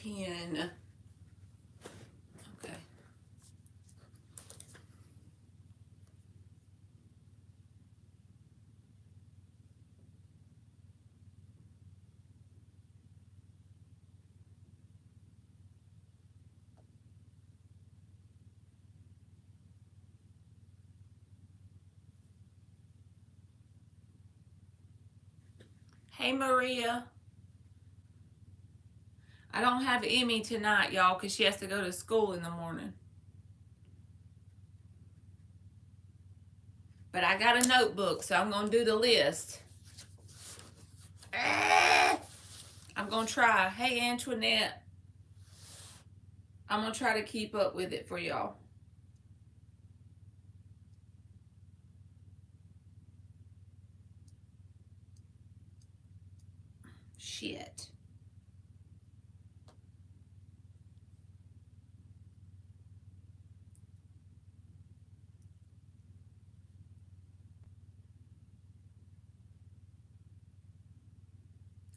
pen. Okay. Hey, Maria. I don't have Emmy tonight, y'all, because she has to go to school in the morning. But I got a notebook, so I'm going to do the list. I'm going to try. Hey, Antoinette. I'm going to try to keep up with it for y'all. Shit.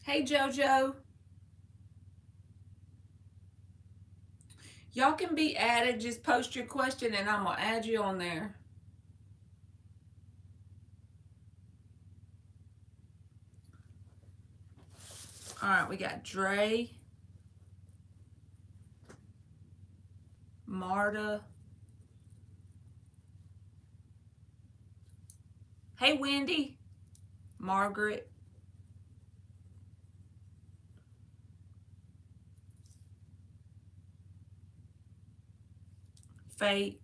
Hey, JoJo. Y'all can be added. Just post your question and I'm going to add you on there. All right, we got Dre, Marta. Hey, Wendy, Margaret, Faith.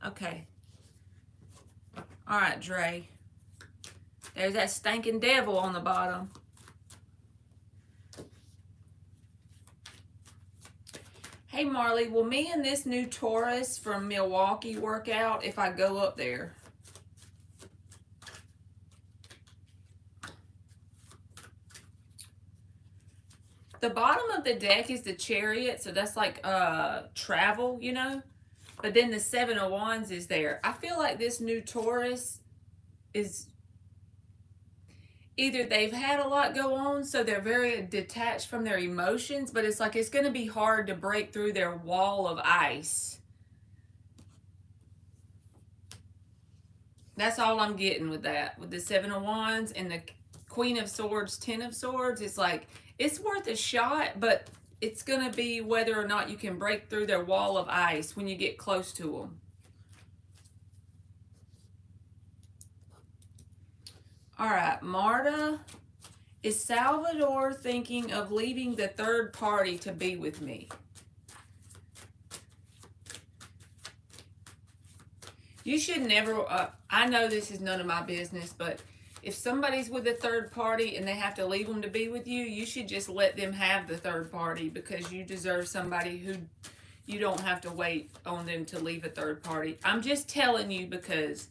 Okay. All right, Dre. There's that stinking devil on the bottom. Hey, Marley, will me and this new Taurus from Milwaukee work out if I go up there? The bottom of the deck is the Chariot, so that's like travel, you know? But then the Seven of Wands is there. I feel like this new Taurus is either they've had a lot go on, so they're very detached from their emotions, but it's like it's going to be hard to break through their wall of ice. That's all I'm getting with that. With the Seven of Wands and the Queen of Swords, Ten of Swords, it's like it's worth a shot, but it's going to be whether or not you can break through their wall of ice when you get close to them. All right, Marta. Is Salvador thinking of leaving the third party to be with me? You should never, I know this is none of my business, but if somebody's with a third party and they have to leave them to be with you, you should just let them have the third party because you deserve somebody who you don't have to wait on them to leave a third party. I'm just telling you because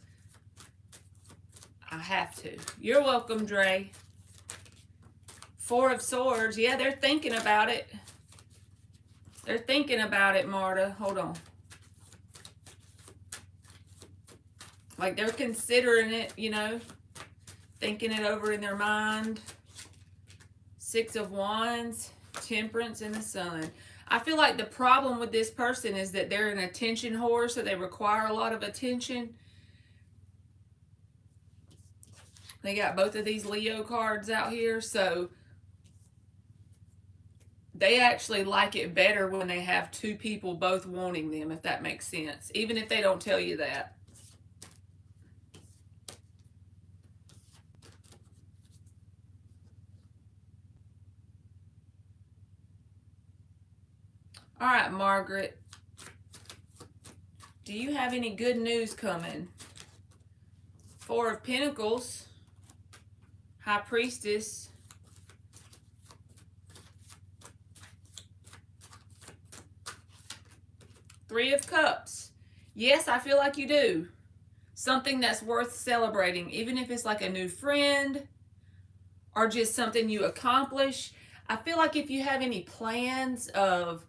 I have to. You're welcome, Dre. Four of Swords. Yeah, they're thinking about it. They're thinking about it, Marta. Hold on. Like they're considering it, you know, thinking it over in their mind. Six of Wands, Temperance, and the Sun. I feel like the problem with this person is that they're an attention whore, so they require a lot of attention. They got both of these Leo cards out here, so they actually like it better when they have two people both wanting them, if that makes sense, even if they don't tell you that. All right, Margaret. Do you have any good news coming? Four of Pentacles, High Priestess, Three of Cups. Yes, I feel like you do. Something that's worth celebrating, even if it's like a new friend or just something you accomplish. I feel like if you have any plans of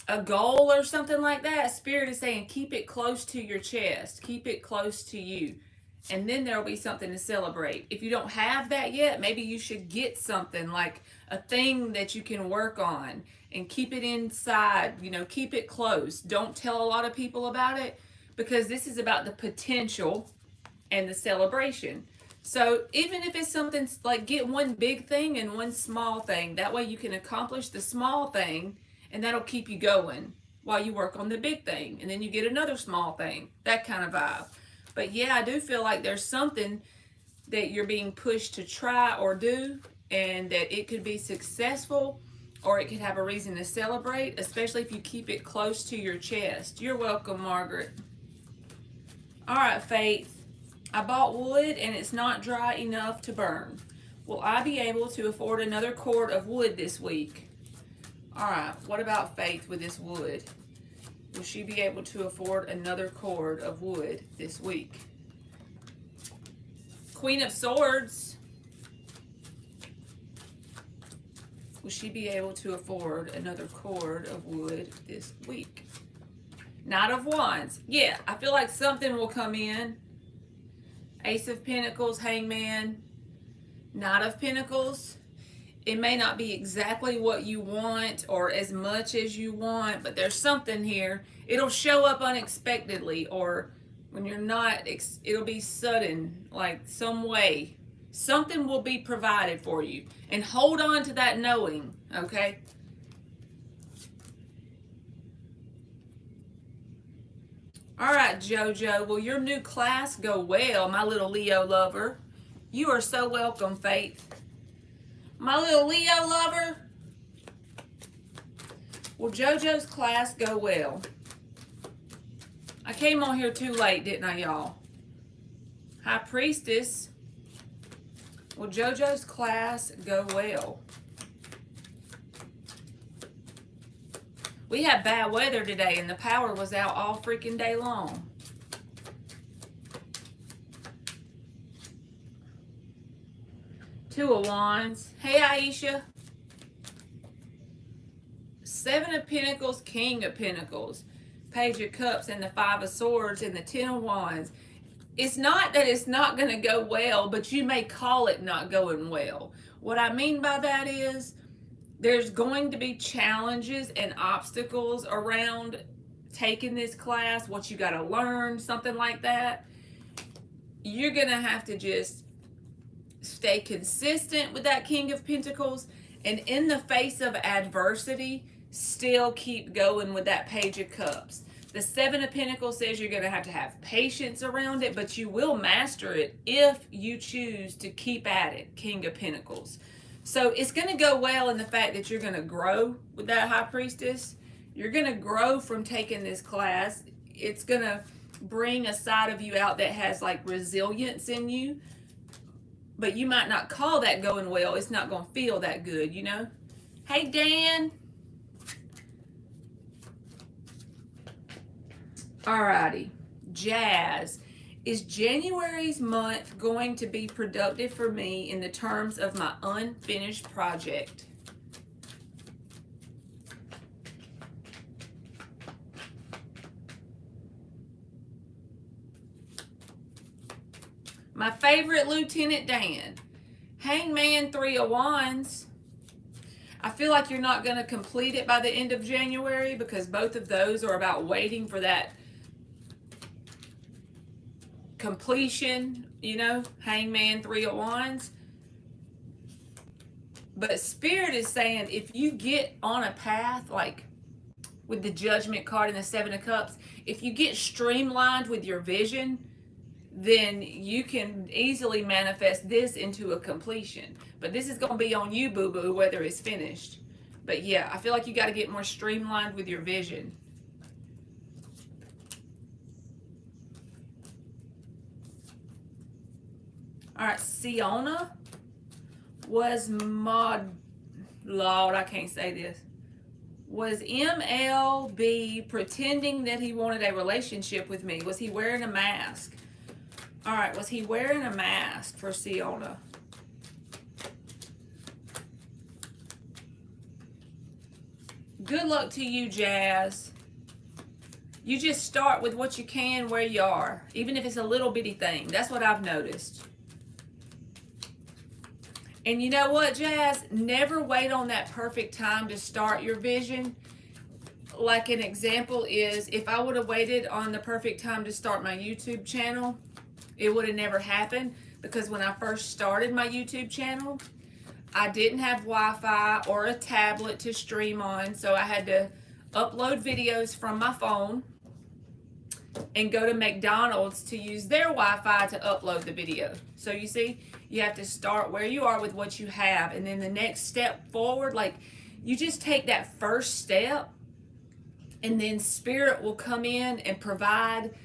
a goal or something like that, Spirit is saying keep it close to your chest. Keep it close to you. and then there'll be something to celebrate. If you don't have that yet, maybe you should get something like a thing that you can work on and keep it inside, keep it close. Don't tell a lot of people about it, because this is about the potential and the celebration. So even if it's something like, get one big thing and one small thing. That way you can accomplish the small thing, and that'll keep you going while you work on the big thing. And then you get another small thing, that kind of vibe. But yeah, I do feel like there's something that you're being pushed to try or do, and that it could be successful, or it could have a reason to celebrate, especially if you keep it close to your chest. You're welcome, Margaret. All right, Faith. I bought wood and it's not dry enough to burn. Will I be able to afford another cord of wood this week? All right, what about Faith with this wood? Will she be able to afford another cord of wood this week? Queen of Swords. Will she be able to afford another cord of wood this week? Knight of Wands. Yeah, I feel like something will come in. Ace of Pentacles, Hangman, Knight of Pentacles. It may not be exactly what you want or as much as you want, but there's something here. It'll show up unexpectedly, or when you're not, it'll be sudden, like some way. Something will be provided for you. And hold on to that knowing, okay? All right, JoJo. Will your new class go well, my little Leo lover? You are so welcome, Faith. My little Leo lover. Will JoJo's class go well? I came on here too late, didn't I, y'all? High Priestess. Will JoJo's class go well? We had bad weather today and the power was out all freaking day long. Two of Wands. Hey, Aisha. Seven of Pentacles, King of Pentacles, Page of Cups, and the Five of Swords, and the Ten of Wands. It's not that it's not going to go well, but you may call it not going well. What I mean by that is there's going to be challenges and obstacles around taking this class, what you got to learn, something like that. You're going to have to just stay consistent with that King of Pentacles, and in the face of adversity, still keep going with that Page of Cups. The Seven of Pentacles says you're going to have patience around it, but you will master it if you choose to keep at it, King of Pentacles. So it's going to go well in the fact that you're going to grow with that High Priestess. You're going to grow from taking this class. It's going to bring a side of you out that has like resilience in you. But you might not call that going well. It's not going to feel that good, you know? Hey, Dan. Alrighty. Jazz. Is January's month going to be productive for me in the terms of my unfinished project? My favorite Lieutenant Dan. Hangman, Three of Wands. I feel like you're not going to complete it by the end of January, because both of those are about waiting for that completion, you know, Hangman, Three of Wands. But Spirit is saying if you get on a path, like with the Judgment card and the Seven of Cups, if you get streamlined with your vision, then you can easily manifest this into a completion. But this is going to be on you, boo-boo, whether it's finished. But yeah, I feel like you got to get more streamlined with your vision. All right, Siona was Lord, I can't say this. Was MLB pretending that he wanted a relationship with me? Was he wearing a mask? All right, was he wearing a mask for Siona? Good luck to you, Jazz. You just start with what you can where you are, even if it's a little bitty thing. That's what I've noticed. And you know what, Jazz? Never wait on that perfect time to start your vision. Like an example is, if I would have waited on the perfect time to start my YouTube channel, it would have never happened, because when I first started my YouTube channel, I didn't have Wi-Fi or a tablet to stream on, so I had to upload videos from my phone and go to McDonald's to use their Wi-Fi to upload the video. So you see, you have to start where you are with what you have, and then the next step forward, like you just take that first step, and then Spirit will come in and provide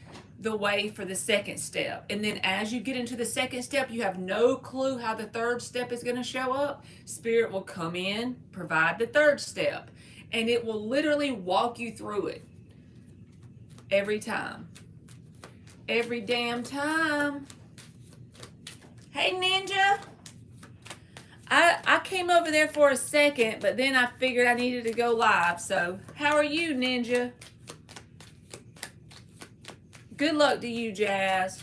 the way for the second step. And then as you get into the second step, you have no clue how the third step is going to show up. Spirit will come in, provide the third step, and it will literally walk you through it every time. Every damn time. Hey, Ninja. I came over there for a second, but then I figured I needed to go live. So, how are you, Ninja? Good luck to you, Jazz.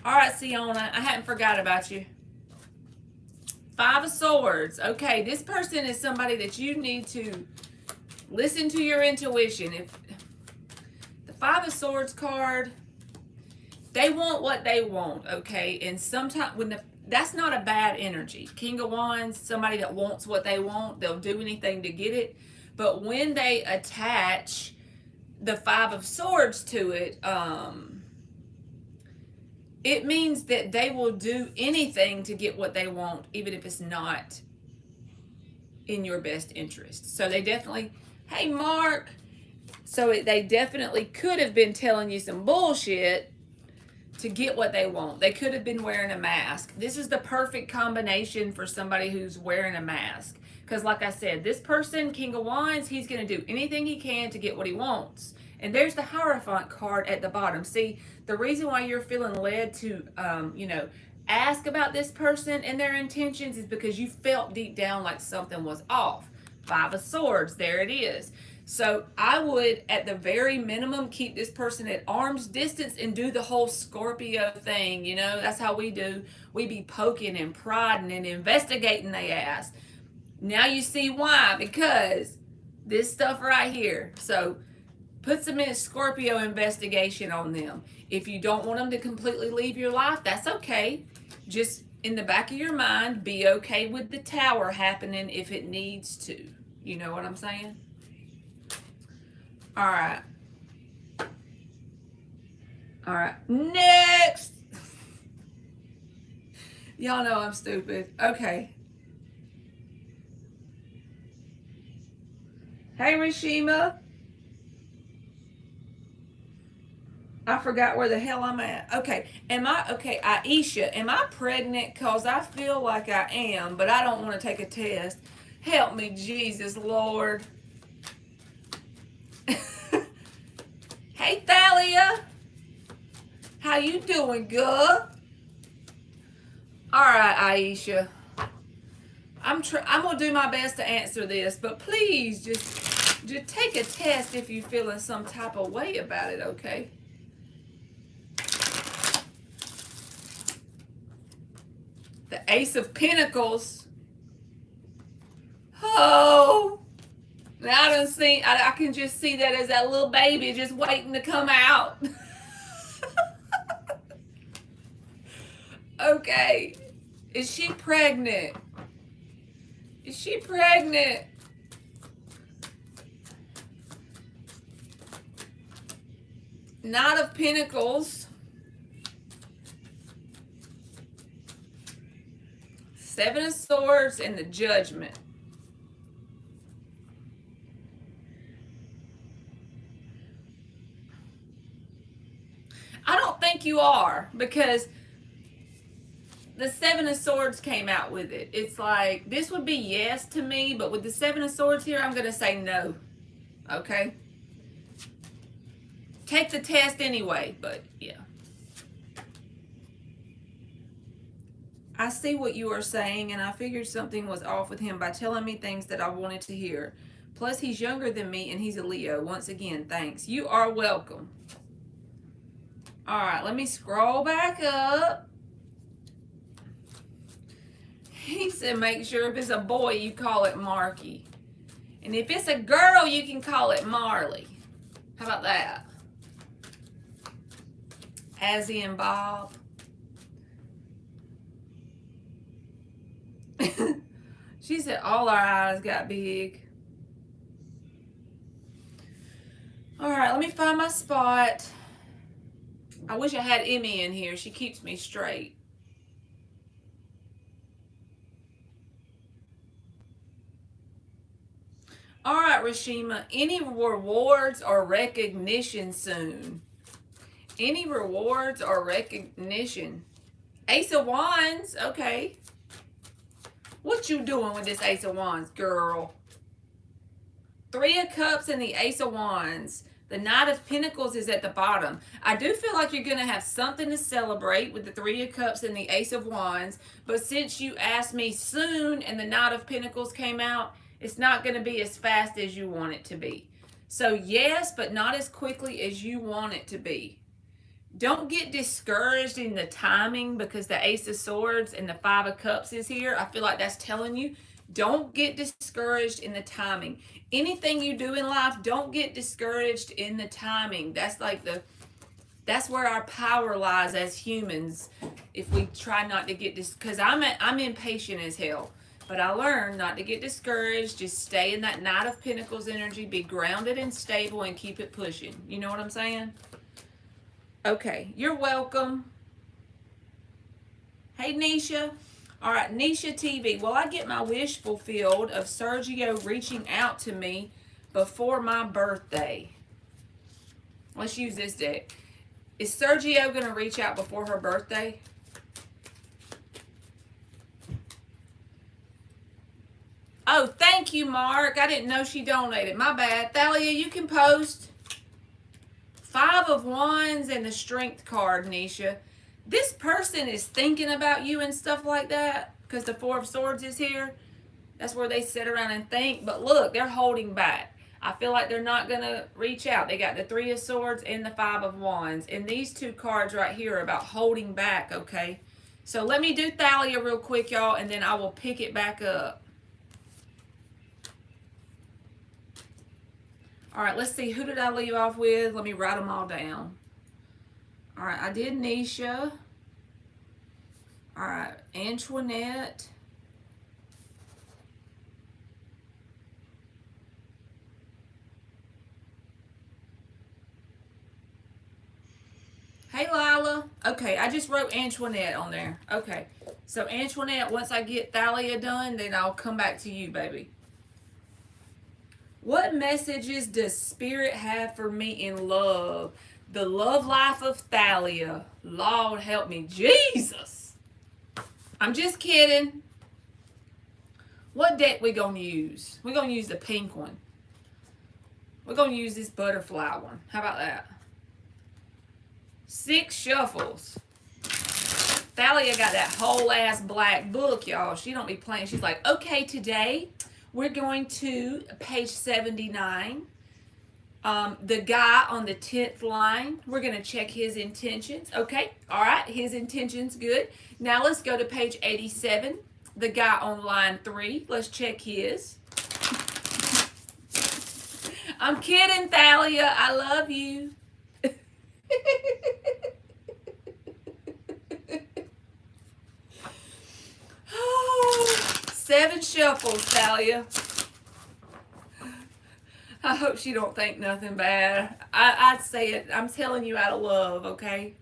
All right, Siona, I hadn't forgot about you. 5 of Swords. Okay, this person is somebody that you need to listen to your intuition. If the 5 of Swords card, they want what they want, okay? And sometimes that's not a bad energy. King of Wands, somebody that wants what they want, they'll do anything to get it. But when they attach the 5 of Swords to it, it means that they will do anything to get what they want, even if it's not in your best interest. So they definitely, hey Mark, so they definitely could have been telling you some bullshit to get what they want. They could have been wearing a mask. This is the perfect combination for somebody who's wearing a mask. Because like I said, this person, King of Wands, he's going to do anything he can to get what he wants. And there's the Hierophant card at the bottom. See, the reason why you're feeling led to, ask about this person and their intentions is because you felt deep down like something was off. 5 of Swords, there it is. So I would, at the very minimum, keep this person at arm's distance and do the whole Scorpio thing. You know, that's how we do. We be poking and prodding and investigating they ass. Now you see why, because this stuff right here. So put some in Scorpio investigation on them. If you don't want them to completely leave your life, that's okay. Just in the back of your mind, be okay with the Tower happening if it needs to. You know what I'm saying? All right. All right. Next. Y'all know I'm stupid. Okay. Hey, Rishima. I forgot where the hell I'm at. Okay. Aisha, am I pregnant? Because I feel like I am, but I don't want to take a test. Help me, Jesus, Lord. Hey, Thalia. How you doing, good? All right, Aisha. I'm going to do my best to answer this, but please just take a test if you're feeling some type of way about it, okay? The Ace of Pentacles. Oh. Now I can just see that as that little baby just waiting to come out. Okay. Is she pregnant? Is she pregnant? Knight of Pentacles. 7 of Swords and the Judgment. I don't think you are, because the 7 of Swords came out with it. It's like, this would be yes to me, but with the 7 of Swords here, I'm going to say no. Okay? Take the test anyway, but yeah. I see what you are saying, and I figured something was off with him by telling me things that I wanted to hear. Plus, he's younger than me, and he's a Leo. Once again, thanks. You are welcome. All right, let me scroll back up. He said, make sure if it's a boy, you call it Marky. And if it's a girl, you can call it Marley. How about that? Azzy and Bob. She said all our eyes got big. All right, let me find my spot. I wish I had Emmy in here. She keeps me straight. All right, Rashima, any rewards or recognition soon? Any rewards or recognition? Ace of Wands, okay. What you doing with this Ace of Wands, girl? Three of Cups and the Ace of Wands. The Knight of Pentacles is at the bottom. I do feel like you're going to have something to celebrate with the Three of Cups and the Ace of Wands. But since you asked me soon and the Knight of Pentacles came out, it's not going to be as fast as you want it to be. So yes, but not as quickly as you want it to be. Don't get discouraged in the timing because the Ace of Swords and the Five of Cups is here. I feel like that's telling you, don't get discouraged in the timing. Anything you do in life, don't get discouraged in the timing. That's where our power lies as humans. If we try not to get because I'm impatient as hell. But I learned not to get discouraged. Just stay in that Knight of Pentacles energy. Be grounded and stable and keep it pushing. You know what I'm saying? Okay, you're welcome. Hey, Nisha. All right, Nisha TV. Will I get my wish fulfilled of Sergio reaching out to me before my birthday? Let's use this deck. Is Sergio going to reach out before her birthday? Oh, thank you, Mark. I didn't know she donated. My bad. Thalia, you can post. Five of Wands and the Strength card, Nisha. This person is thinking about you and stuff like that because the Four of Swords is here. That's where they sit around and think. But look, they're holding back. I feel like they're not going to reach out. They got the Three of Swords and the Five of Wands. And these two cards right here are about holding back, okay? So let me do Thalia real quick, y'all, and then I will pick it back up. All right, let's see. Who did I leave off with? Let me write them all down. All right, I did Nisha. All right, Antoinette. Hey, Lila. Okay, I just wrote Antoinette on there. Okay, so Antoinette, once I get Thalia done, then I'll come back to you, baby. What messages does Spirit have for me in love? The love life of Thalia. Lord help me. Jesus. I'm just kidding. What deck we going to use? We're going to use the pink one. We're going to use this butterfly one. How about that? 6 shuffles. Thalia got that whole ass black book, y'all. She don't be playing. She's like, okay, today we're going to page 79. The guy on the 10th line, we're going to check his intentions. Okay, all right, his intentions, good. Now let's go to page 87. The guy on line 3, let's check his. I'm kidding, Thalia. I love you. Oh, 7 shuffles, Thalia. I hope she don't think nothing bad. I'd say it. I'm telling you out of love, okay?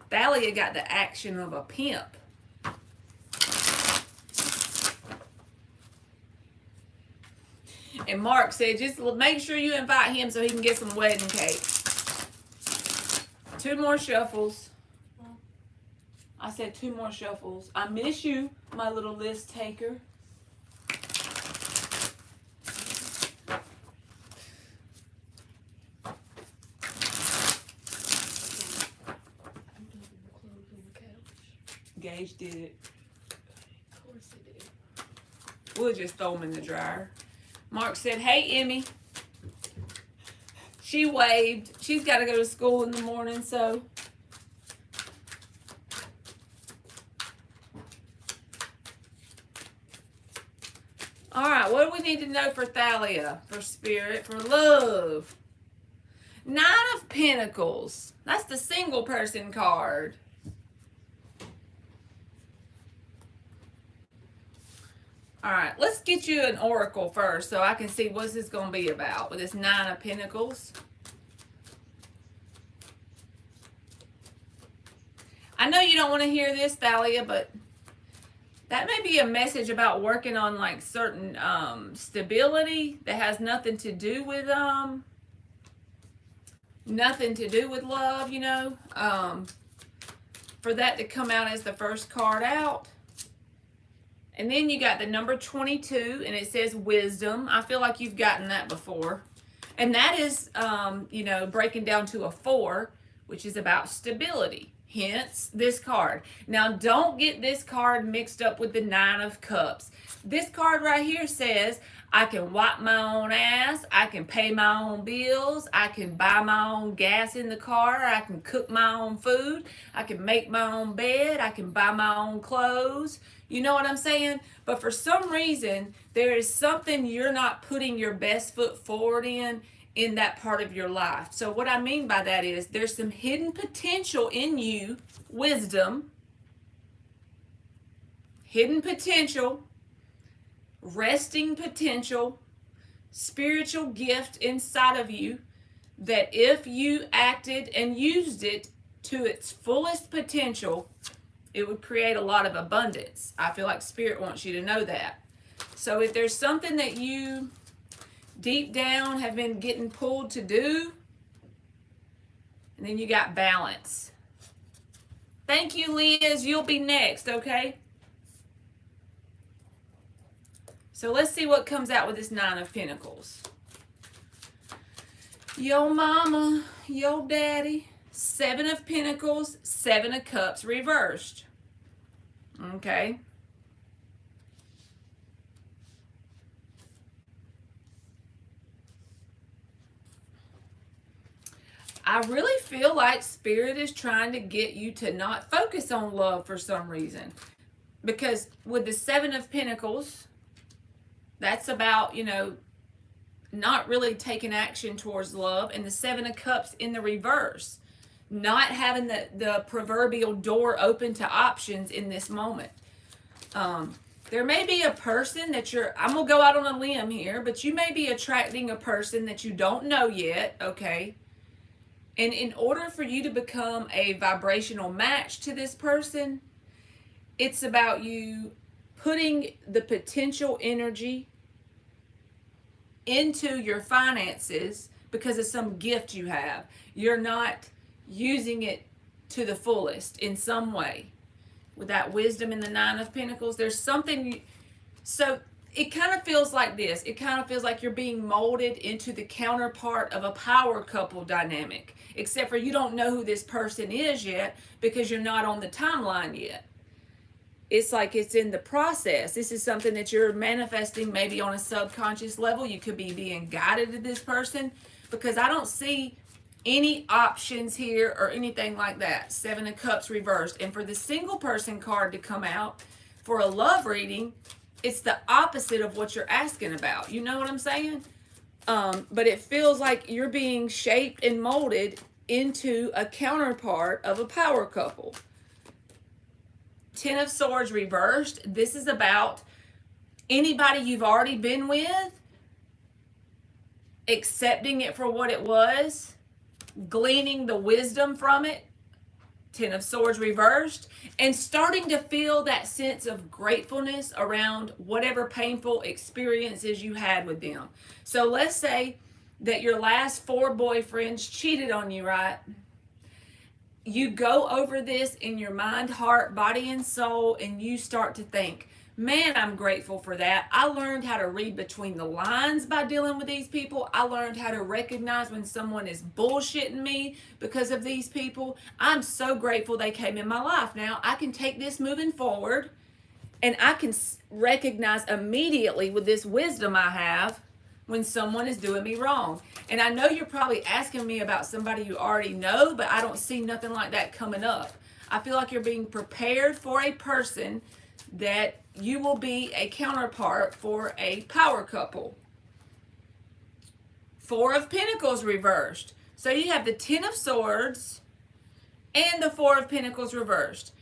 Thalia got the action of a pimp. And Mark said, just make sure you invite him so he can get some wedding cake. 2 more shuffles. I said 2 more shuffles. I miss you, my little list taker. Gage did it. Of course he did. We'll just throw them in the dryer. Mark said, hey, Emmy. She waved. She's got to go to school in the morning, so. All right, what do we need to know for Thalia, for spirit, for love? 9 of Pentacles. That's the single person card. All right, let's get you an oracle first so I can see what's this going to be about with this 9 of Pentacles. I know you don't want to hear this, Thalia, but that may be a message about working on like certain stability that has nothing to do with love, you know. For that to come out as the first card out. And then you got the number 22, and it says wisdom. I feel like you've gotten that before. And that is, you know, breaking down to a 4, which is about stability. Hence, this card. Now, don't get this card mixed up with the 9 of Cups. This card right here says, I can wipe my own ass, I can pay my own bills, I can buy my own gas in the car, I can cook my own food, I can make my own bed, I can buy my own clothes. You know what I'm saying? But for some reason, there is something you're not putting your best foot forward in that part of your life. So what I mean by that is there's some hidden potential in you, wisdom, hidden potential, resting potential, spiritual gift inside of you that if you acted and used it to its fullest potential, it would create a lot of abundance. I feel like Spirit wants you to know that. So if there's something that you deep down have been getting pulled to do, and then you got balance. Thank you, Liz. You'll be next, okay? So let's see what comes out with this 9 of Pentacles. Yo mama, yo daddy, 7 of Pentacles, 7 of Cups reversed. Okay. I really feel like Spirit is trying to get you to not focus on love for some reason. Because with the 7 of Pentacles, that's about, you know, not really taking action towards love. And the 7 of Cups in the reverse. Not having the proverbial door open to options in this moment. There may be a person that I'm going to go out on a limb here, but you may be attracting a person that you don't know yet, okay? And in order for you to become a vibrational match to this person, it's about you putting the potential energy into your finances because of some gift you have. You're not using it to the fullest in some way. With that wisdom in the 9 of Pentacles, there's something. So it kind of feels like this. It kind of feels like you're being molded into the counterpart of a power couple dynamic. Except for you don't know who this person is yet because you're not on the timeline yet. It's like it's in the process. This is something that you're manifesting maybe on a subconscious level. You could be being guided to this person because I don't see any options here or anything like that. 7 of Cups reversed. And for the single person card to come out for a love reading, it's the opposite of what you're asking about. You know what I'm saying? But it feels like you're being shaped and molded into a counterpart of a power couple. 10 of Swords reversed. This is about anybody you've already been with, accepting it for what it was, gleaning the wisdom from it. 10 of Swords reversed, and starting to feel that sense of gratefulness around whatever painful experiences you had with them. So let's say that your last 4 boyfriends cheated on you, right? You go over this in your mind, heart, body, and soul, and you start to think, man, I'm grateful for that. I learned how to read between the lines by dealing with these people. I learned how to recognize when someone is bullshitting me because of these people. I'm so grateful they came in my life. Now, I can take this moving forward And I can recognize immediately with this wisdom I have when someone is doing me wrong. And I know you're probably asking me about somebody you already know, but I don't see nothing like that coming up. I feel like you're being prepared for a person that you will be a counterpart for a power couple. Four of Pentacles reversed. So you have the Ten of Swords and the Four of Pentacles reversed.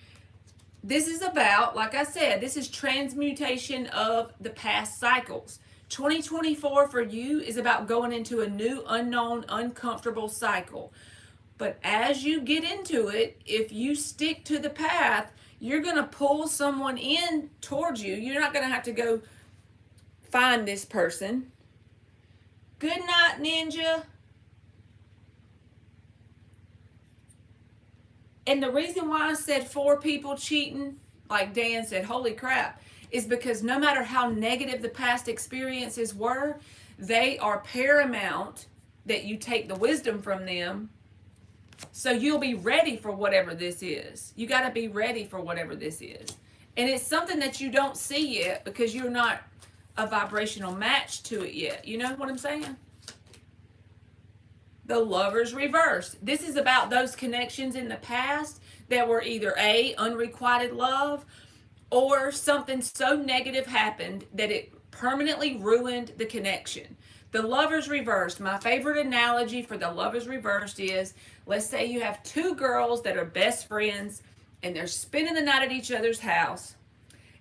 This is about, like I said, this is transmutation of the past cycles. 2024 for you is about going into a new, unknown, uncomfortable cycle. But as you get into it, if you stick to the path, you're going to pull someone in towards you. You're not going to have to go find this person. Good night, Ninja. And the reason why I said 4 people cheating, like Dan said, holy crap, is because no matter how negative the past experiences were, they are paramount that you take the wisdom from them. So you'll be ready for whatever this is. You got to be ready for whatever this is. And it's something that you don't see yet because you're not a vibrational match to it yet. You know what I'm saying? The Lovers reversed. This is about those connections in the past that were either A, unrequited love, or something so negative happened that it permanently ruined the connection. The Lovers reversed. My favorite analogy for the Lovers reversed is, let's say you have 2 girls that are best friends and they're spending the night at each other's house,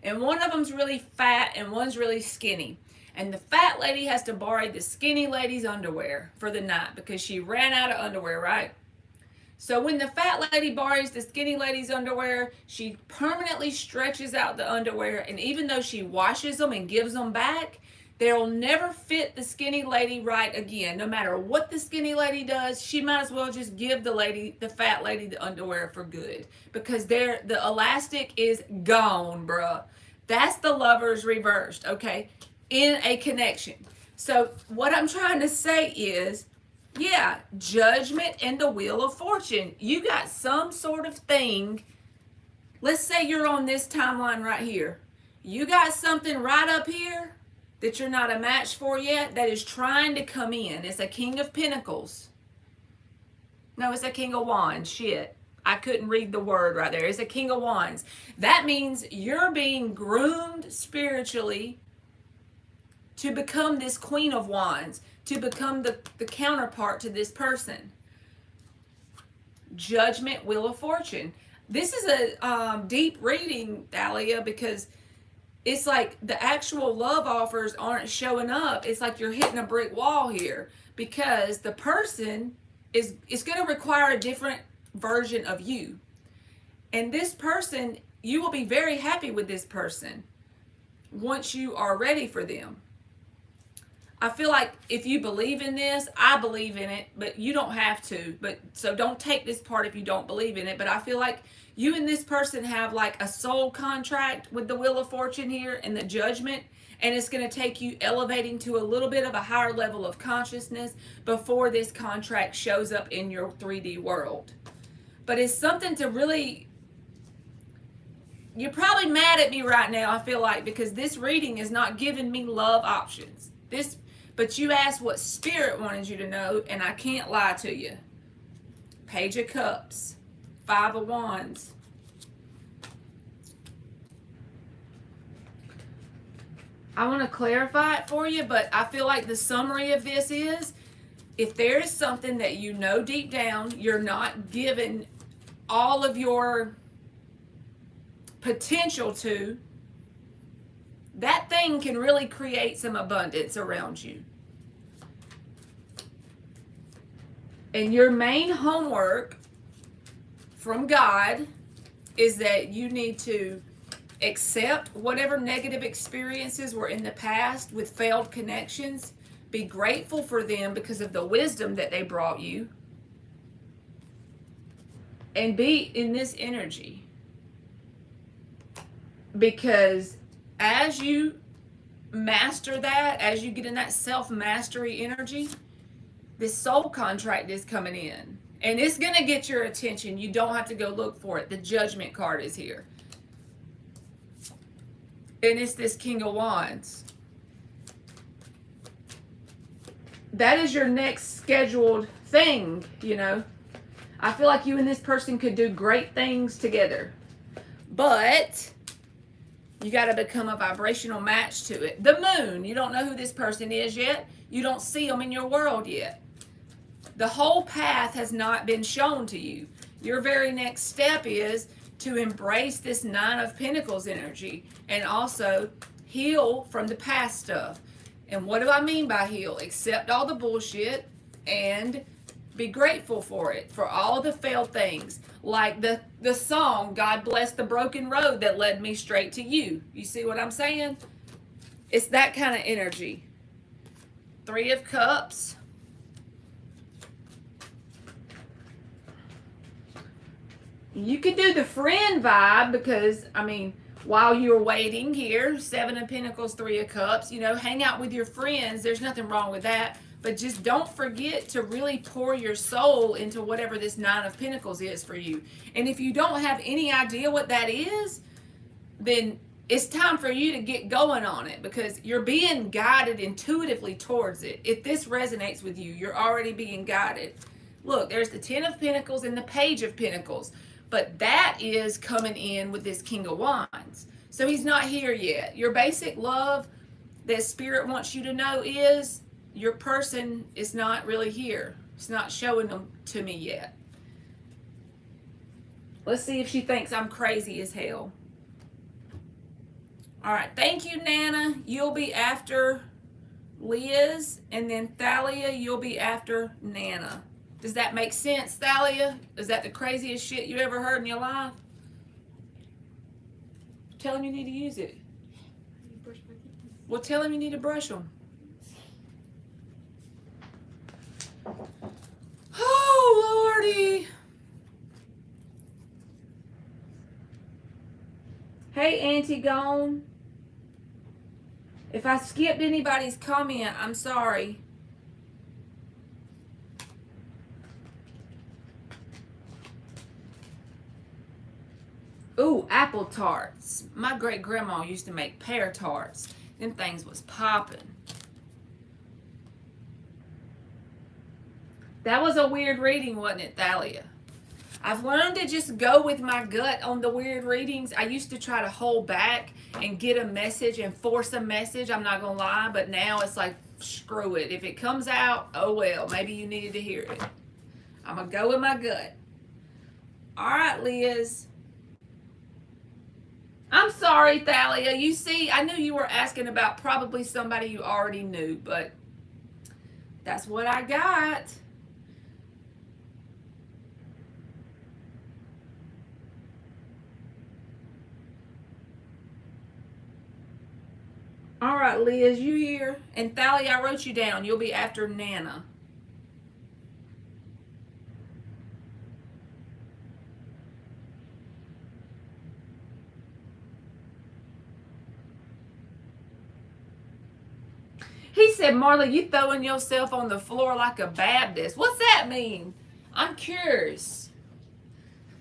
and one of them's really fat and one's really skinny. And the fat lady has to borrow the skinny lady's underwear for the night because she ran out of underwear, right? So when the fat lady borrows the skinny lady's underwear, she permanently stretches out the underwear. And even though she washes them and gives them back, they'll never fit the skinny lady right again. No matter what the skinny lady does, she might as well just give the fat lady the underwear for good. Because the elastic is gone, bruh. That's the Lovers reversed, okay? In a connection. So what I'm trying to say is, yeah, Judgment and the Wheel of Fortune. You got some sort of thing. Let's say you're on this timeline right here. You got something right up here that you're not a match for yet that is trying to come in. It's a King of Pentacles. No, it's a King of Wands. Shit. I couldn't read the word right there. It's a King of Wands. That means you're being groomed spiritually to become this Queen of Wands, to become the counterpart to this person. Judgment, Wheel of Fortune. This is a deep reading, Thalia, because it's like the actual love offers aren't showing up. It's like you're hitting a brick wall here because the person is going to require a different version of you. And this person, you will be very happy with this person once you are ready for them. I feel like if you believe in this, I believe in it, but you don't have to. But so don't take this part if you don't believe in it. But I feel like you and this person have like a soul contract with the Wheel of Fortune here and the Judgment. And it's going to take you elevating to a little bit of a higher level of consciousness before this contract shows up in your 3D world. But it's something to really... You're probably mad at me right now, I feel like, because this reading is not giving me love options. But you asked what Spirit wanted you to know, and I can't lie to you. Page of Cups, 5 of Wands. I want to clarify it for you, but I feel like the summary of this is, if there is something that you know deep down, you're not given all of your potential to, that thing can really create some abundance around you. And your main homework from God is that you need to accept whatever negative experiences were in the past with failed connections. Be grateful for them because of the wisdom that they brought you. And be in this energy. Because as you master that, as you get in that self-mastery energy, this soul contract is coming in. And it's going to get your attention. You don't have to go look for it. The Judgment card is here. And it's this King of Wands. That is your next scheduled thing, you know. I feel like you and this person could do great things together. But you got to become a vibrational match to it. The moon, you don't know who this person is yet. You don't see them in your world yet. The whole path has not been shown to you. Your very next step is to embrace this Nine of Pentacles energy and also heal from the past stuff. And what do I mean by heal? Accept all the bullshit and be grateful for it, for all the failed things. Like the song, God Bless the Broken Road that led me straight to you. You see what I'm saying? It's that kind of energy. Three of Cups. You could do the friend vibe because, I mean, while you're waiting here, Seven of Pentacles, Three of Cups, you know, hang out with your friends. There's nothing wrong with that. But just don't forget to really pour your soul into whatever this Nine of Pentacles is for you. And if you don't have any idea what that is, then it's time for you to get going on it because you're being guided intuitively towards it. If this resonates with you, you're already being guided. Look, there's the Ten of Pentacles and the Page of Pentacles. But that is coming in with this King of Wands. So he's not here yet. Your basic love that Spirit wants you to know is your person is not really here. It's not showing them to me yet. Let's see if she thinks I'm crazy as hell. All right. Thank you, Nana. You'll be after Liz. And then Thalia, you'll be after Nana. Does that make sense, Thalia? Is that the craziest shit you ever heard in your life? Tell him you need to use it. Well, tell him you need to brush them. Oh, Lordy. Hey, Antigone. If I skipped anybody's comment, I'm sorry. Ooh, apple tarts. My great grandma used to make pear tarts. Them things was popping. That was a weird reading, wasn't it, Thalia? I've learned to just go with my gut on the weird readings. I used to try to hold back and get a message and force a message. I'm not going to lie, but now it's like, screw it. If it comes out, oh well, maybe you needed to hear it. I'm going to go with my gut. All right, Liz. I'm sorry, Thalia. You see, I knew you were asking about probably somebody you already knew, but that's what I got. All right, Liz, you here? And Thalia, I wrote you down. You'll be after Nana. He said, Marla, you throwing yourself on the floor like a Baptist. What's that mean? I'm curious.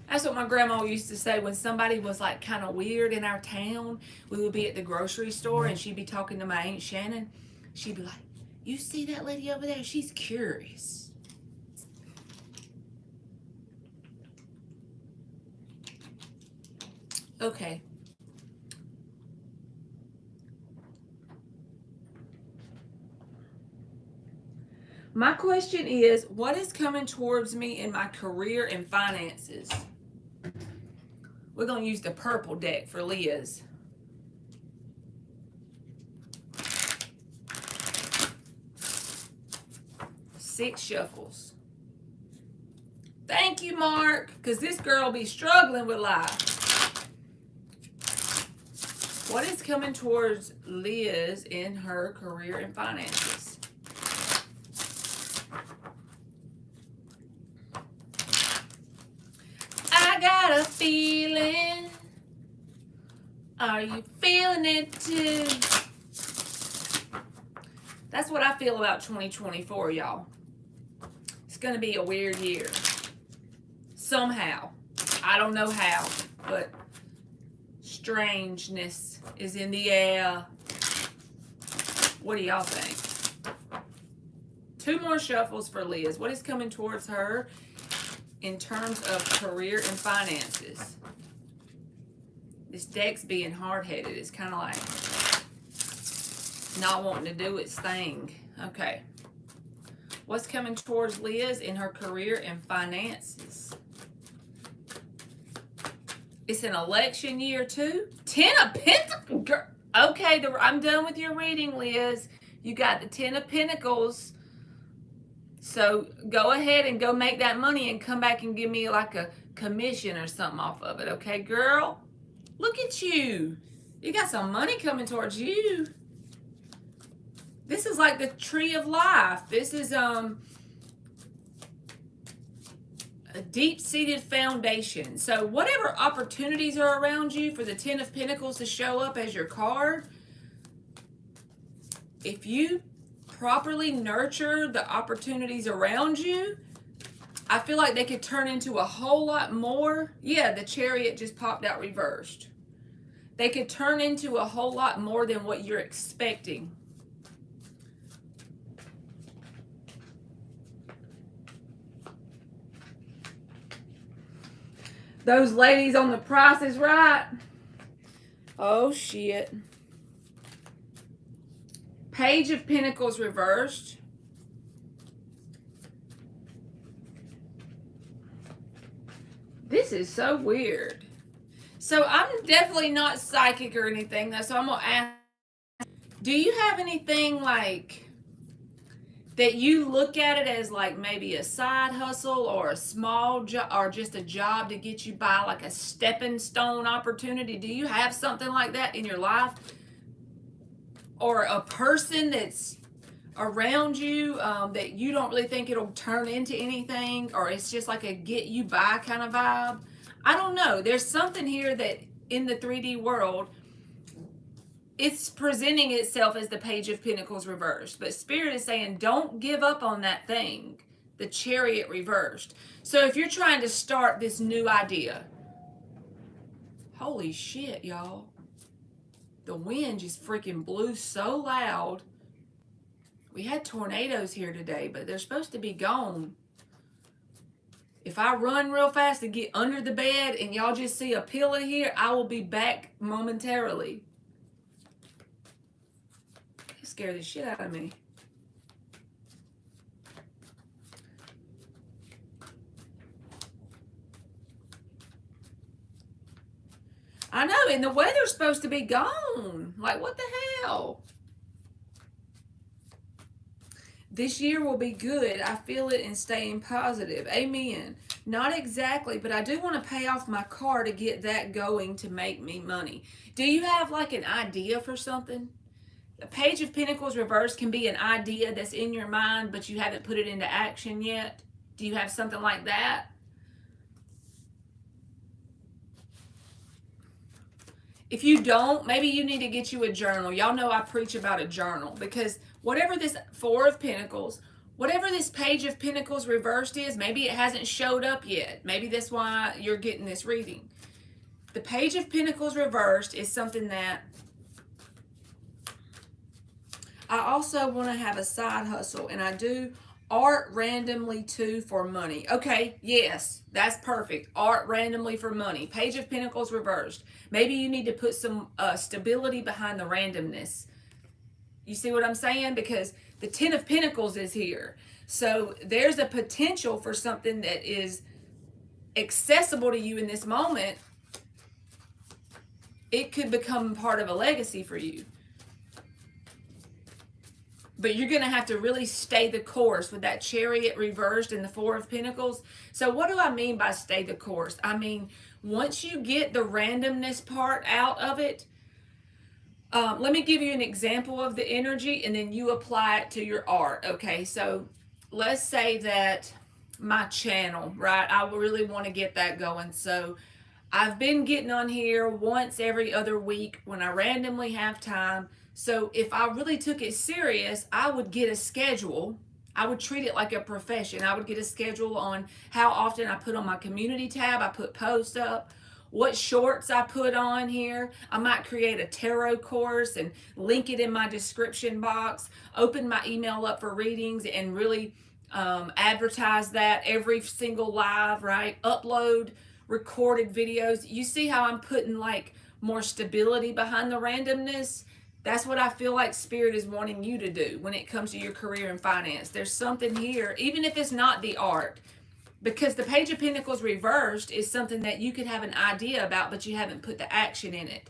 That's what my grandma used to say when somebody was like kind of weird in our town. We would be at the grocery store and she'd be talking to my Aunt Shannon. She'd be like, you see that lady over there? She's curious. Okay. My question is, what is coming towards me in my career and finances? We're going to use the purple deck for Liz. Six shuffles. Thank you, Mark, because this girl be struggling with life. What is coming towards Liz in her career and finances? I got a feeling. Are you feeling it too? That's what I feel about 2024, y'all. It's going to be a weird year. Somehow. I don't know how, but strangeness is in the air. What do y'all think? 2 more shuffles for Liz. What is coming towards her in terms of career and finances? This deck's being hard-headed. It's kind of like not wanting to do its thing. Okay. What's coming towards Liz in her career and finances? It's an election year too. 10 of Pentacles. Okay, I'm done with your reading, Liz. You got the 10 of Pentacles. So go ahead and go make that money and come back and give me like a commission or something off of it. Okay, girl? Look at you. You got some money coming towards you. This is like the tree of life. This is a deep-seated foundation. So whatever opportunities are around you for the 10 of Pentacles to show up as your card, if you properly nurture the opportunities around you, I feel like they could turn into a whole lot more. Yeah, the Chariot just popped out reversed. They could turn into a whole lot more than what you're expecting. Those ladies on The Price is Right. Oh, shit. Page of Pentacles reversed. This is so weird. So I'm definitely not psychic or anything, though, so I'm going to ask, do you have anything like that you look at it as like maybe a side hustle or a small job or just a job to get you by, like a stepping stone opportunity? Do you have something like that in your life? Or a person that's around you that you don't really think it'll turn into anything, or it's just like a get you by kind of vibe? I don't know. There's something here that in the 3D world, it's presenting itself as the Page of Pentacles reversed. But Spirit is saying, don't give up on that thing. The Chariot reversed. So if you're trying to start this new idea, holy shit, y'all. The wind just freaking blew so loud. We had tornadoes here today, but they're supposed to be gone. If I run real fast and get under the bed and y'all just see a pillow here, I will be back momentarily. It scared the shit out of me. I know, and the weather's supposed to be gone. Like, what the hell? This year will be good. I feel it and staying positive. Amen. Not exactly, but I do want to pay off my car to get that going to make me money. Do you have like an idea for something? The Page of Pentacles reversed can be an idea that's in your mind, but you haven't put it into action yet. Do you have something like that? If you don't, maybe you need to get you a journal. Y'all know I preach about a journal, because whatever this Four of Pentacles, whatever this Page of Pentacles reversed is, maybe it hasn't showed up yet. Maybe that's why you're getting this reading. The Page of Pentacles reversed is something that I also want to have a side hustle, and I do art randomly too for money. Okay, yes, that's perfect. Art randomly for money. Page of Pentacles reversed. Maybe you need to put some stability behind the randomness. You see what I'm saying? Because the 10 of Pentacles is here. So there's a potential for something that is accessible to you in this moment. It could become part of a legacy for you. But you're going to have to really stay the course with that Chariot reversed and the Four of Pentacles. So what do I mean by stay the course? I mean, once you get the randomness part out of it, let me give you an example of the energy, and then you apply it to your art. Okay, so let's say that my channel, right? I really want to get that going. So I've been getting on here once every other week when I randomly have time. So if I really took it serious, I would get a schedule. I would treat it like a profession. I would get a schedule on how often I put on my community tab, I put posts up, what shorts I put on here. I might create a tarot course and link it in my description box, open my email up for readings, and really advertise that every single live, right? Upload recorded videos. You see how I'm putting like more stability behind the randomness? That's what I feel like Spirit is wanting you to do when it comes to your career and finance. There's something here, even if it's not the art, because the Page of Pentacles reversed is something that you could have an idea about, but you haven't put the action in it.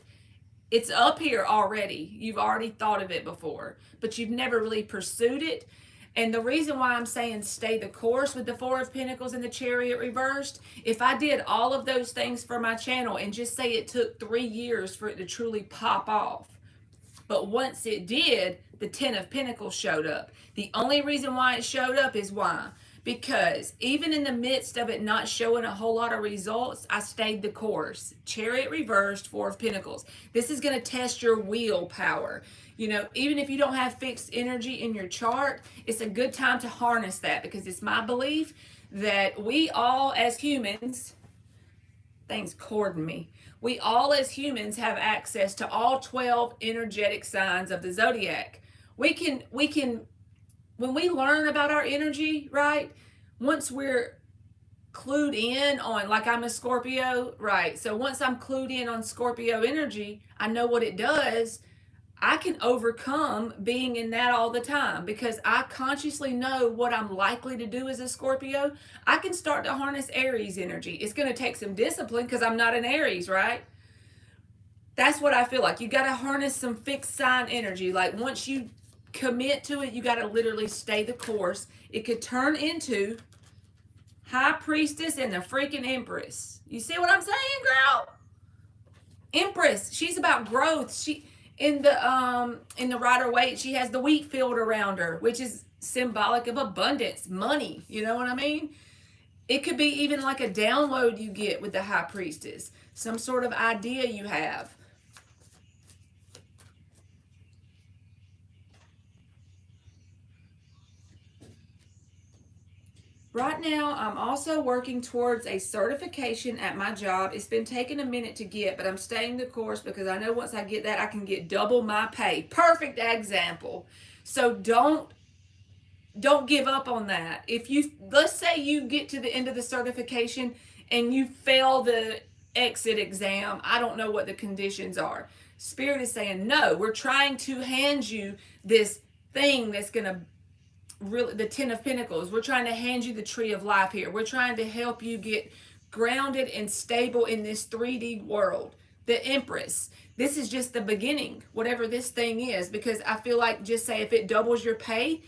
It's up here already. You've already thought of it before, but you've never really pursued it. And the reason why I'm saying stay the course with the Four of Pentacles and the Chariot reversed, if I did all of those things for my channel and just say it took 3 years for it to truly pop off, but once it did, the Ten of Pentacles showed up. The only reason why it showed up is why? Because even in the midst of it not showing a whole lot of results, I stayed the course. Chariot reversed, Four of Pentacles. This is going to test your willpower. You know, even if you don't have fixed energy in your chart, it's a good time to harness that, because it's my belief that we all as humans, things cording me, we all as humans have access to all 12 energetic signs of the zodiac. We can, when we learn about our energy, right? Once we're clued in on, like I'm a Scorpio, right? So once I'm clued in on Scorpio energy, I know what it does. I can overcome being in that all the time because I consciously know what I'm likely to do as a Scorpio. I can start to harness Aries energy. It's going to take some discipline because I'm not an Aries, right? That's what I feel like. You got to harness some fixed sign energy. Like once you commit to it, you got to literally stay the course. It could turn into High Priestess and the freaking Empress. You see what I'm saying, girl? Empress, she's about growth. She in the Rider-Waite, she has the wheat field around her, which is symbolic of abundance, money. You know what I mean? It could be even like a download you get with the High Priestess, some sort of idea you have. Right now, I'm also working towards a certification at my job. It's been taking a minute to get, but I'm staying the course because I know once I get that, I can get double my pay. Perfect example. So don't give up on that. If you, let's say you get to the end of the certification and you fail the exit exam, I don't know what the conditions are. Spirit is saying, no, we're trying to hand you this thing that's going to really, the Ten of Pentacles. We're trying to hand you the Tree of Life here. We're trying to help you get grounded and stable in this 3D world. The Empress. This is just the beginning, whatever this thing is, because I feel like, just say if it doubles your pay,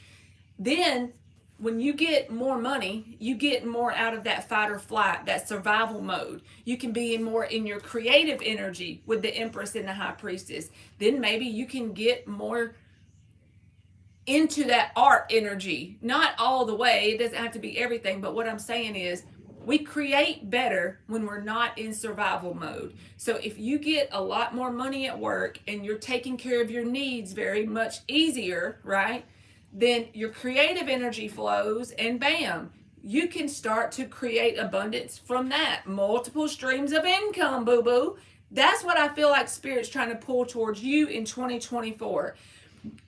then when you get more money, you get more out of that fight or flight, that survival mode. You can be more in your creative energy with the Empress and the High Priestess. Then maybe you can get more into that art energy. Not all the way, it doesn't have to be everything, but what I'm saying is we create better when we're not in survival mode. So if you get a lot more money at work and you're taking care of your needs very much easier, right? Then your creative energy flows and bam, you can start to create abundance from that. Multiple streams of income, boo-boo. That's what I feel like Spirit's trying to pull towards you in 2024.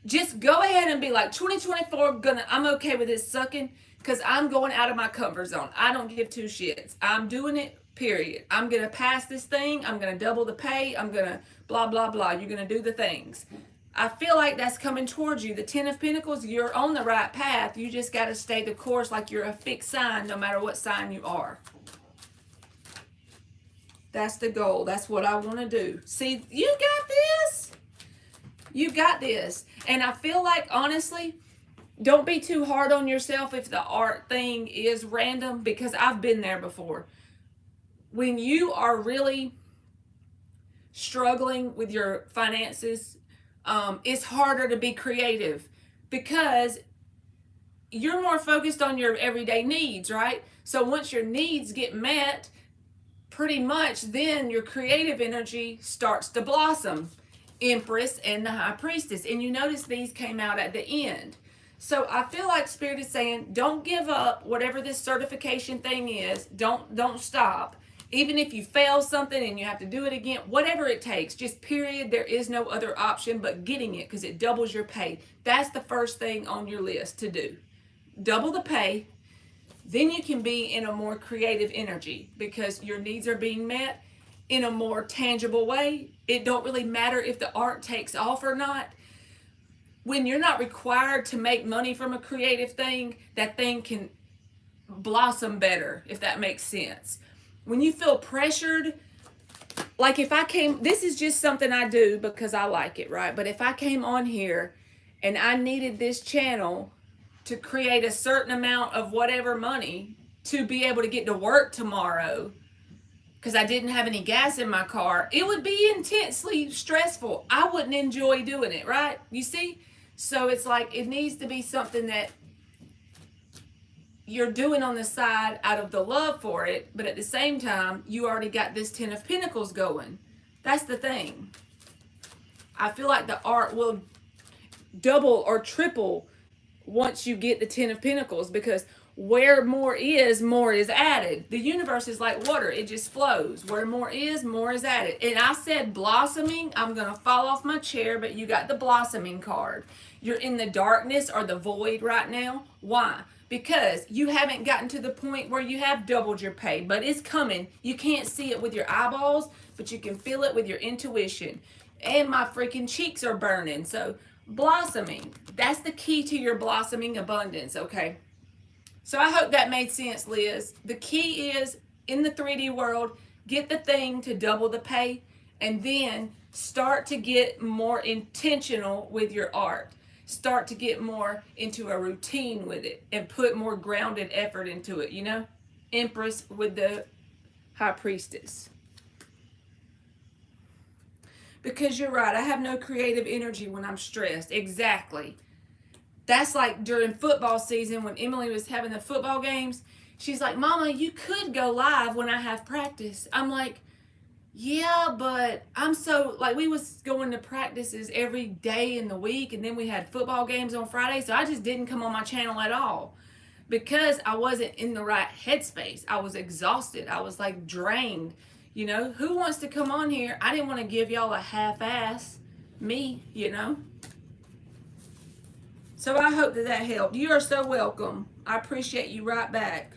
Just go ahead and be like, 2024, I'm okay with this sucking because I'm going out of my comfort zone. I don't give two shits. I'm doing it, period. I'm going to pass this thing. I'm going to double the pay. I'm going to blah, blah, blah. You're going to do the things. I feel like that's coming towards you. The Ten of Pentacles, you're on the right path. You just got to stay the course like you're a fixed sign no matter what sign you are. That's the goal. That's what I want to do. See, you got this. You got this. And I feel like, honestly, don't be too hard on yourself if the art thing is random, because I've been there before. When you are really struggling with your finances, it's harder to be creative because you're more focused on your everyday needs, right? So once your needs get met, pretty much then your creative energy starts to blossom. Empress and the High Priestess. And you notice these came out at the end. So I feel like Spirit is saying, don't give up whatever this certification thing is. Don't stop. Even if you fail something and you have to do it again, whatever it takes, just period. There is no other option but getting it because it doubles your pay. That's the first thing on your list to do. Double the pay. Then you can be in a more creative energy because your needs are being met in a more tangible way. It don't really matter if the art takes off or not. When you're not required to make money from a creative thing, that thing can blossom better, if that makes sense. When you feel pressured, like if I came, this is just something I do because I like it, right? But if I came on here and I needed this channel to create a certain amount of whatever money to be able to get to work tomorrow because I didn't have any gas in my car, it would be intensely stressful. I wouldn't enjoy doing it, right? You see? So it's like it needs to be something that you're doing on the side out of the love for it, but at the same time, you already got this 10 of Pentacles going. That's the thing. I feel like the art will double or triple once you get the 10 of Pentacles, because where more is added. The universe is like water. It just flows. Where more is added. And I said blossoming. I'm going to fall off my chair, but you got the blossoming card. You're in the darkness or the void right now. Why? Because you haven't gotten to the point where you have doubled your pay, but it's coming. You can't see it with your eyeballs, but you can feel it with your intuition. And my freaking cheeks are burning. So blossoming, that's the key to your blossoming abundance, okay? So I hope that made sense, Liz. The key is, in the 3D world, get the thing to double the pay, and then start to get more intentional with your art. Start to get more into a routine with it and put more grounded effort into it, you know? Empress with the High Priestess. Because you're right, I have no creative energy when I'm stressed. Exactly. That's like during football season when Emily was having the football games. She's like, Mama, you could go live when I have practice. I'm like, yeah, but I'm so, like, we was going to practices every day in the week, and then we had football games on Friday, so I just didn't come on my channel at all because I wasn't in the right headspace. I was exhausted. I was like drained. You know, who wants to come on here? I didn't want to give y'all a half-ass me, you know. So I hope that helped. You are so welcome. I appreciate you right back.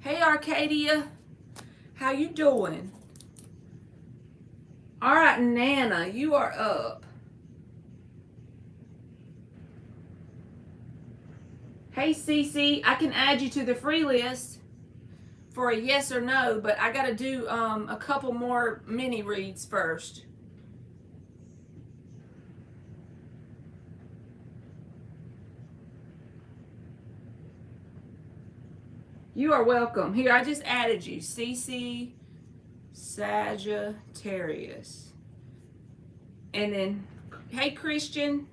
Hey, Arcadia. How you doing? All right, Nana, you are up. Hey, Cece, I can add you to the free list for a yes or no, but I got to do a couple more mini reads first. You are welcome. Here, I just added you. CC Sagittarius. And then, hey, Christian.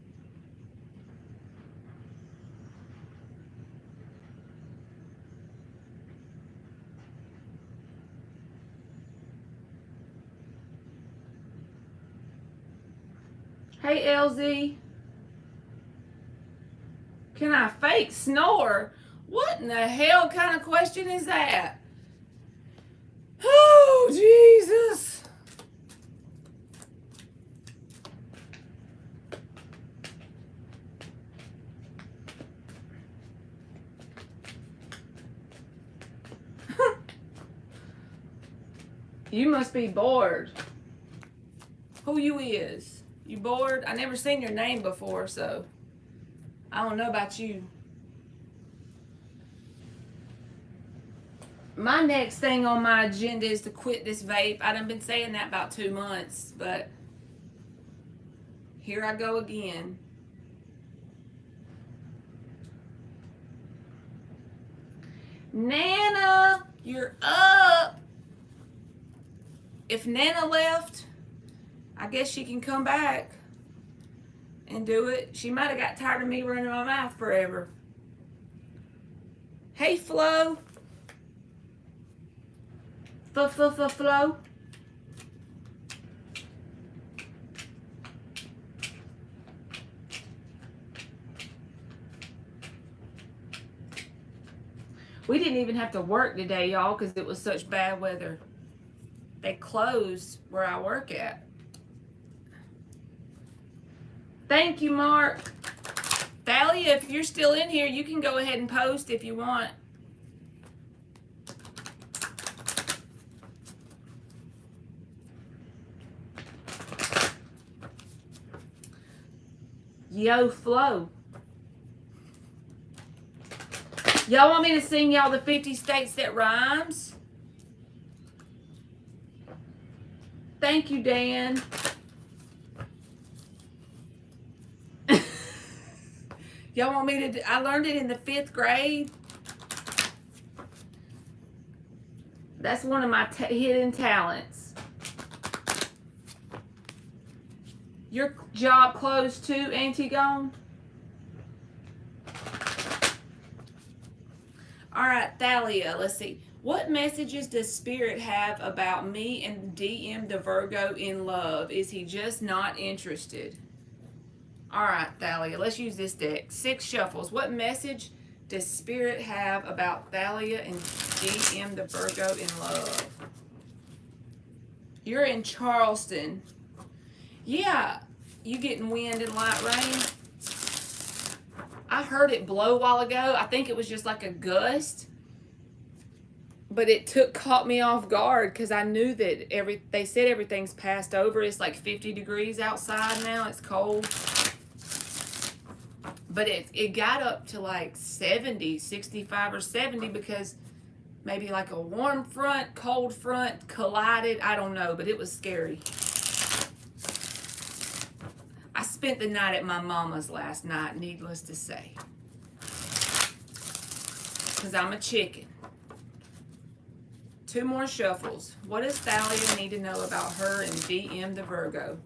Hey, LZ. Can I fake snore? What in the hell kind of question is that? Oh, Jesus. You must be bored. Who you is? You bored? I never seen your name before, so I don't know about you. My next thing on my agenda is to quit this vape. I done been saying that about 2 months, but here I go again. Nana, you're up. If Nana left, I guess she can come back and do it. She might have got tired of me running my mouth forever. Hey, Flo. Flo. We didn't even have to work today, y'all, because it was such bad weather. They closed where I work at. Thank you, Mark. Thalia, if you're still in here, you can go ahead and post if you want. Yo, Flo. Y'all want me to sing y'all the 50 states that rhymes? Thank you, Dan. Y'all want me to? I learned it in the 5th grade. That's one of my hidden talents. Your job closed too, Auntie Gone? All right, Thalia, let's see. What messages does Spirit have about me and DM the Virgo in love? Is he just not interested? All right, Thalia, let's use this deck. 6 shuffles. What message does Spirit have about Thalia and DM the Virgo in love? You're in Charleston. Yeah, you getting wind and light rain? I heard it blow a while ago. I think it was just like a gust. But it caught me off guard because I knew that they said everything's passed over. It's like 50 degrees outside now. It's cold. But it got up to like 70, 65 or 70 because maybe like a warm front, cold front collided. I don't know, but it was scary. I spent the night at my mama's last night, needless to say. Because I'm a chicken. 2 more shuffles. What does Thalia need to know about her and DM the Virgo?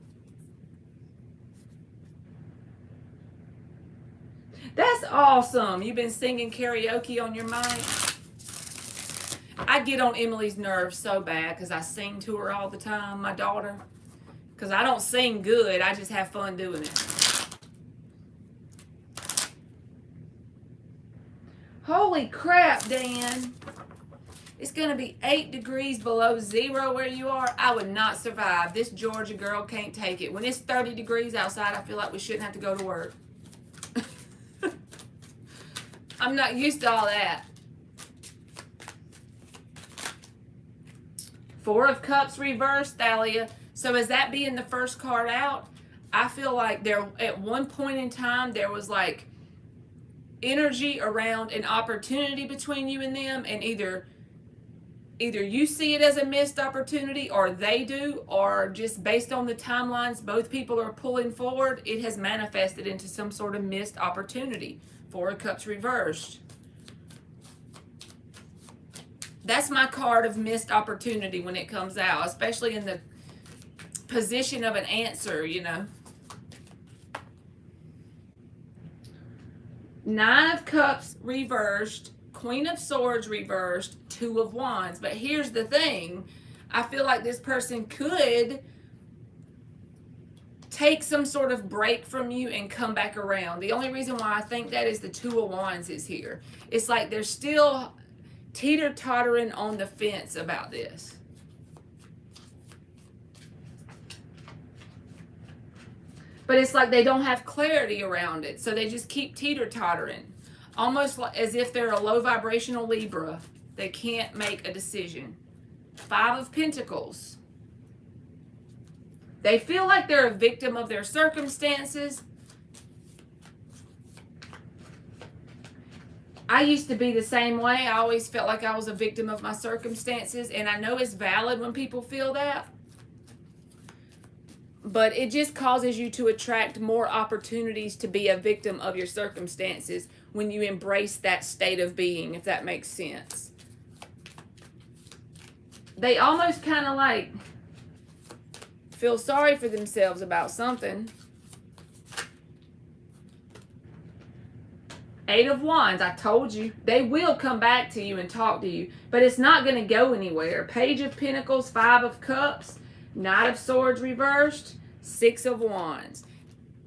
That's awesome. You've been singing karaoke on your mic. I get on Emily's nerves so bad because I sing to her all the time, my daughter. Because I don't sing good. I just have fun doing it. Holy crap, Dan. It's going to be 8 degrees below 0 where you are. I would not survive. This Georgia girl can't take it. When it's 30 degrees outside, I feel like we shouldn't have to go to work. I'm not used to all that. 4 of Cups reversed, Thalia. So as that being the first card out, I feel like there at one point in time there was like energy around an opportunity between you and them, and either you see it as a missed opportunity or they do, or just based on the timelines both people are pulling forward, it has manifested into some sort of missed opportunity. 4 of Cups reversed. That's my card of missed opportunity when it comes out, especially in the position of an answer, you know. 9 of Cups reversed, Queen of Swords reversed, 2 of Wands. But here's the thing. I feel like this person could take some sort of break from you and come back around. The only reason why I think that is the 2 of Wands is here. It's like they're still teeter-tottering on the fence about this. But it's like they don't have clarity around it. So they just keep teeter-tottering. Almost like as if they're a low vibrational Libra. They can't make a decision. 5 of Pentacles. They feel like they're a victim of their circumstances. I used to be the same way. I always felt like I was a victim of my circumstances. And I know it's valid when people feel that. But it just causes you to attract more opportunities to be a victim of your circumstances when you embrace that state of being, if that makes sense. They almost kind of like feel sorry for themselves about something. 8 of Wands, I told you. They will come back to you and talk to you, but it's not going to go anywhere. Page of Pentacles, 5 of Cups, Knight of Swords reversed, 6 of Wands.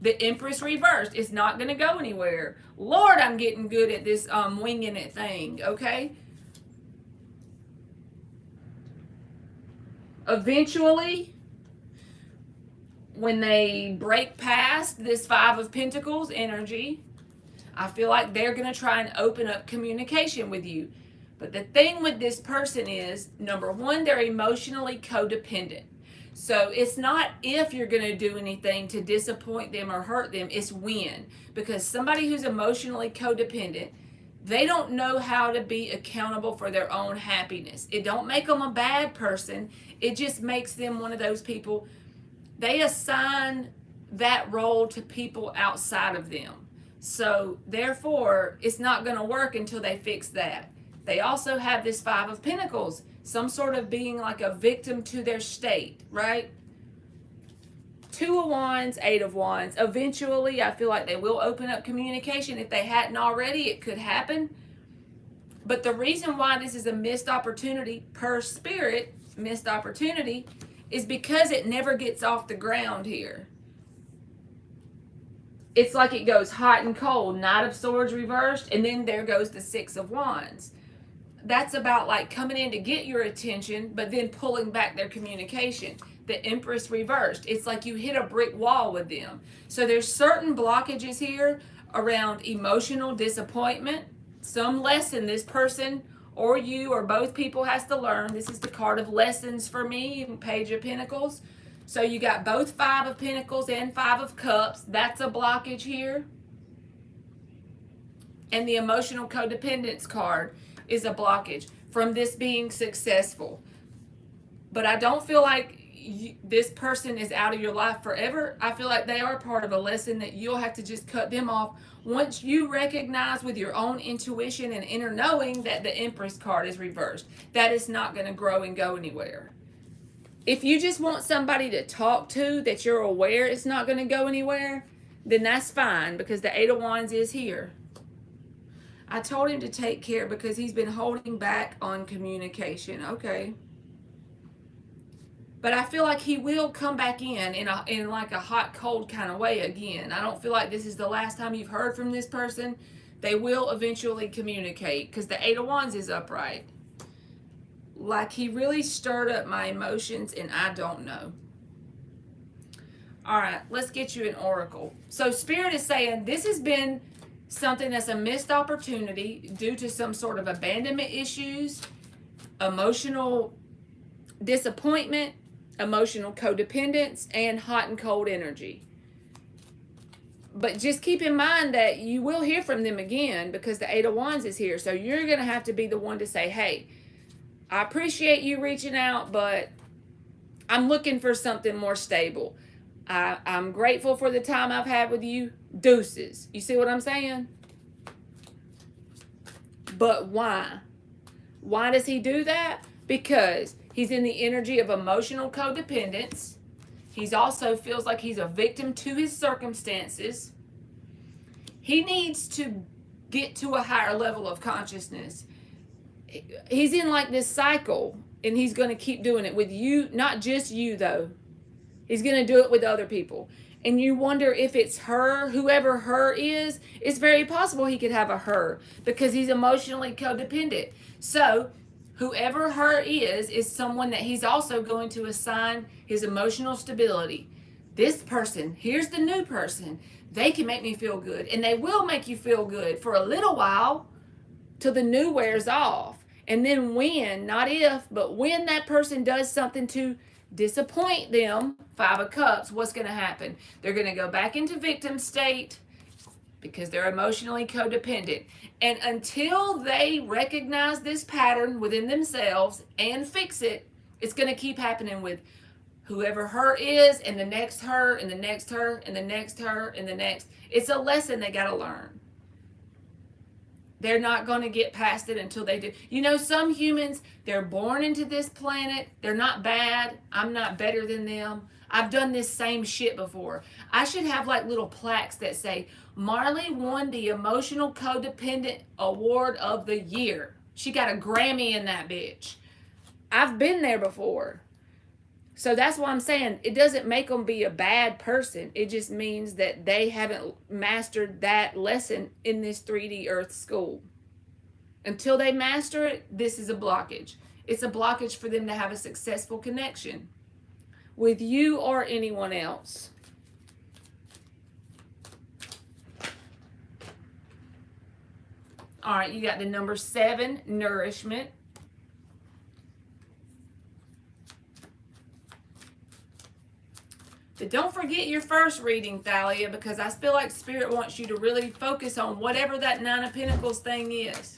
The Empress reversed. It's not going to go anywhere. Lord, I'm getting good at this winging it thing, okay? eventually, when they break past this Five of Pentacles energy, I feel like they're going to try and open up communication with you. But the thing with this person is, number one, they're emotionally codependent. So it's not if you're going to do anything to disappoint them or hurt them, it's when. Because somebody who's emotionally codependent, they don't know how to be accountable for their own happiness. It don't make them a bad person. It just makes them one of those people. They assign that role to people outside of them. So therefore, it's not going to work until they fix that. They also have this Five of Pentacles, some sort of being like a victim to their state, right? Two of Wands, Eight of Wands. Eventually, I feel like they will open up communication. If they hadn't already, it could happen. But the reason why this is a missed opportunity, per Spirit, missed opportunity, is because it never gets off the ground here. It's like it goes hot and cold. Knight of Swords reversed, and then there goes the Six of Wands. That's about like coming in to get your attention, but then pulling back their communication. The Empress reversed. It's like you hit a brick wall with them. So there's certain blockages here around emotional disappointment. Some lesson this person or you or both people has to learn. This is the card of lessons for me, Page of Pentacles. So you got both Five of Pentacles and Five of Cups. That's a blockage here. And the emotional codependence card is a blockage from this being successful. But I don't feel like this person is out of your life forever. I feel like they are part of a lesson that you'll have to just cut them off once you recognize with your own intuition and inner knowing that the Empress card is reversed. That is not going to grow and go anywhere. If you just want somebody to talk to that you're aware it's not going to go anywhere, then that's fine, because the Eight of Wands is here. I told him to take care because he's been holding back on communication. Okay. But I feel like he will come back in like a hot, cold kind of way again. I don't feel like this is the last time you've heard from this person. They will eventually communicate because the Eight of Wands is upright. Like he really stirred up my emotions and I don't know. All right, let's get you an oracle. So Spirit is saying this has been something that's a missed opportunity due to some sort of abandonment issues, emotional disappointment, emotional codependence, and hot and cold energy. But just keep in mind that you will hear from them again because the Eight of Wands is here. So you're going to have to be the one to say, hey, I appreciate you reaching out, but I'm looking for something more stable. I'm grateful for the time I've had with you. Deuces. You see what I'm saying? But why? Why does he do that? Because he's in the energy of emotional codependence. He also feels like he's a victim to his circumstances. He needs to get to a higher level of consciousness. He's in like this cycle, and he's going to keep doing it with you, not just you though. He's going to do it with other people. And you wonder if it's her, whoever her is, it's very possible he could have a her because he's emotionally codependent. So whoever her is someone that he's also going to assign his emotional stability. This person, here's the new person. They can make me feel good, and they will make you feel good for a little while till the new wears off. And then when, not if, but when that person does something to disappoint them, Five of Cups, what's going to happen? They're going to go back into victim state because they're emotionally codependent. And until they recognize this pattern within themselves and fix it, it's going to keep happening with whoever her is, and the next her, and the next her, and the next her, and the next. It's a lesson they got to learn. They're not going to get past it until they do. You know, some humans, they're born into this planet. They're not bad. I'm not better than them. I've done this same shit before. I should have like little plaques that say, Marley won the Emotional Codependent Award of the Year. She got a Grammy in that bitch. I've been there before. So that's why I'm saying it doesn't make them be a bad person. It just means that they haven't mastered that lesson in this 3D Earth school. Until they master it, this is a blockage. It's a blockage for them to have a successful connection with you or anyone else. All right, you got the number 7, nourishment. But don't forget your first reading, Thalia, because I feel like Spirit wants you to really focus on whatever that 9 of Pentacles thing is.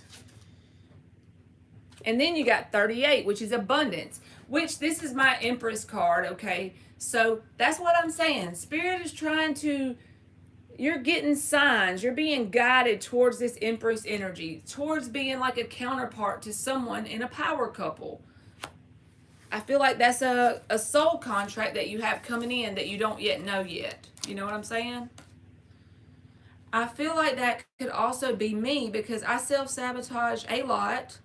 And then you got 38, which is abundance, which this is my Empress card, okay? So that's what I'm saying. Spirit is trying to, you're getting signs. You're being guided towards this Empress energy, towards being like a counterpart to someone in a power couple. I feel like that's a soul contract that you have coming in that you don't yet know yet. You know what I'm saying? I feel like that could also be me because I self-sabotage a lot.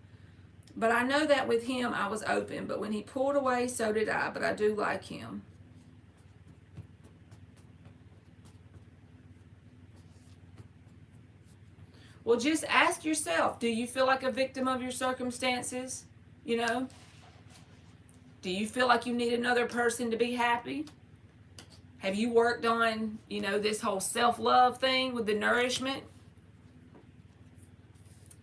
But I know that with him, I was open. But when he pulled away, so did I. But I do like him. Well, just ask yourself, do you feel like a victim of your circumstances? You know? Do you feel like you need another person to be happy? Have you worked on, you know, this whole self-love thing with the nourishment?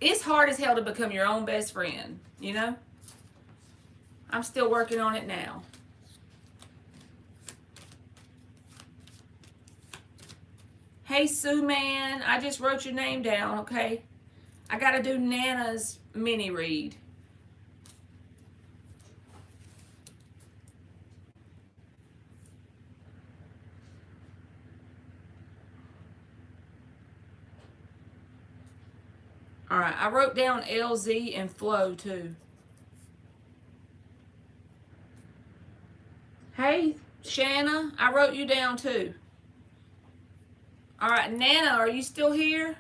It's hard as hell to become your own best friend, you know? I'm still working on it now. Hey, Sue Man, I just wrote your name down, okay? I got to do Nana's mini read. All right, I wrote down LZ and Flo too. Hey, Shanna, I wrote you down too. All right, Nana, are you still here?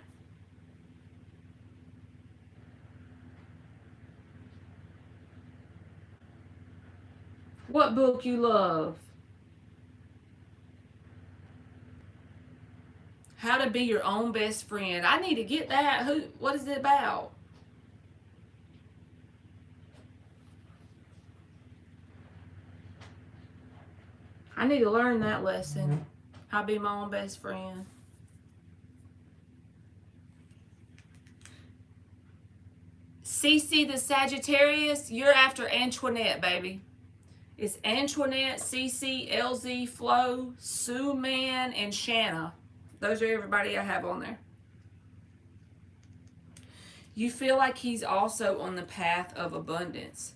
What book you love? How to be your own best friend. I need to get that. What is it about? I need to learn that lesson. How to be my own best friend. Cece the Sagittarius, you're after Antoinette, baby. It's Antoinette, Cece, LZ, Flo, Sue Man, and Shanna. Those are everybody I have on there. You feel like he's also on the path of abundance.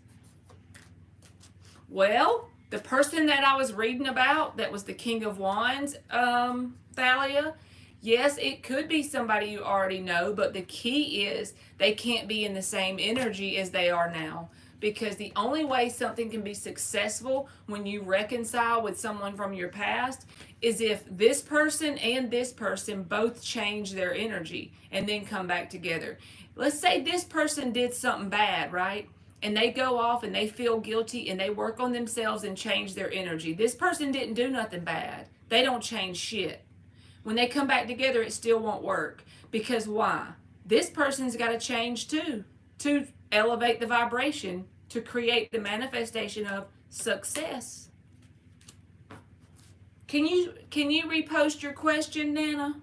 Well, the person that I was reading about, that was the King of Wands, Thalia, yes, it could be somebody you already know, but the key is they can't be in the same energy as they are now. Because the only way something can be successful when you reconcile with someone from your past is if this person and this person both change their energy and then come back together. Let's say this person did something bad, right? And they go off and they feel guilty and they work on themselves and change their energy. This person didn't do nothing bad. They don't change shit. When they come back together, it still won't work. Because why? This person's got to change too, to elevate the vibration, to create the manifestation of success. Can you repost your question, Nana?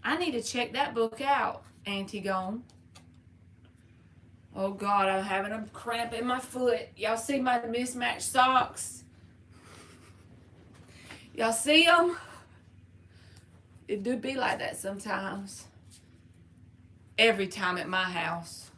I need to check that book out, Auntie Gone. Oh God, I'm having a cramp in my foot. Y'all see my mismatched socks? Y'all see them? It do be like that sometimes. Every time at my house.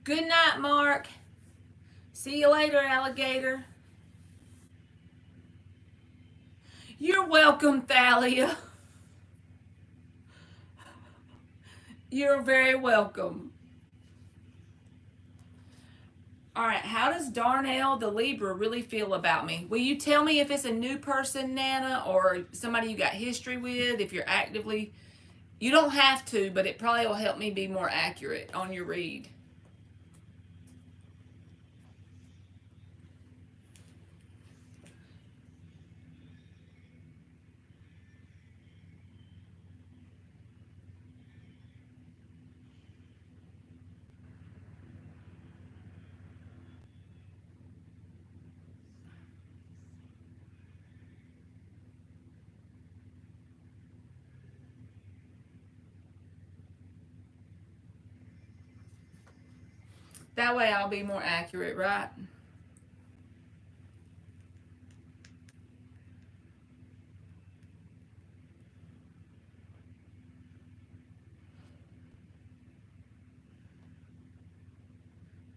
Good night, Mark. See you later, alligator. You're welcome, Thalia. You're very welcome. All right, how does Darnell the Libra really feel about me? Will you tell me if it's a new person, Nana, or somebody you got history with, if you're actively... You don't have to, but it probably will help me be more accurate on your read. That way I'll be more accurate, right?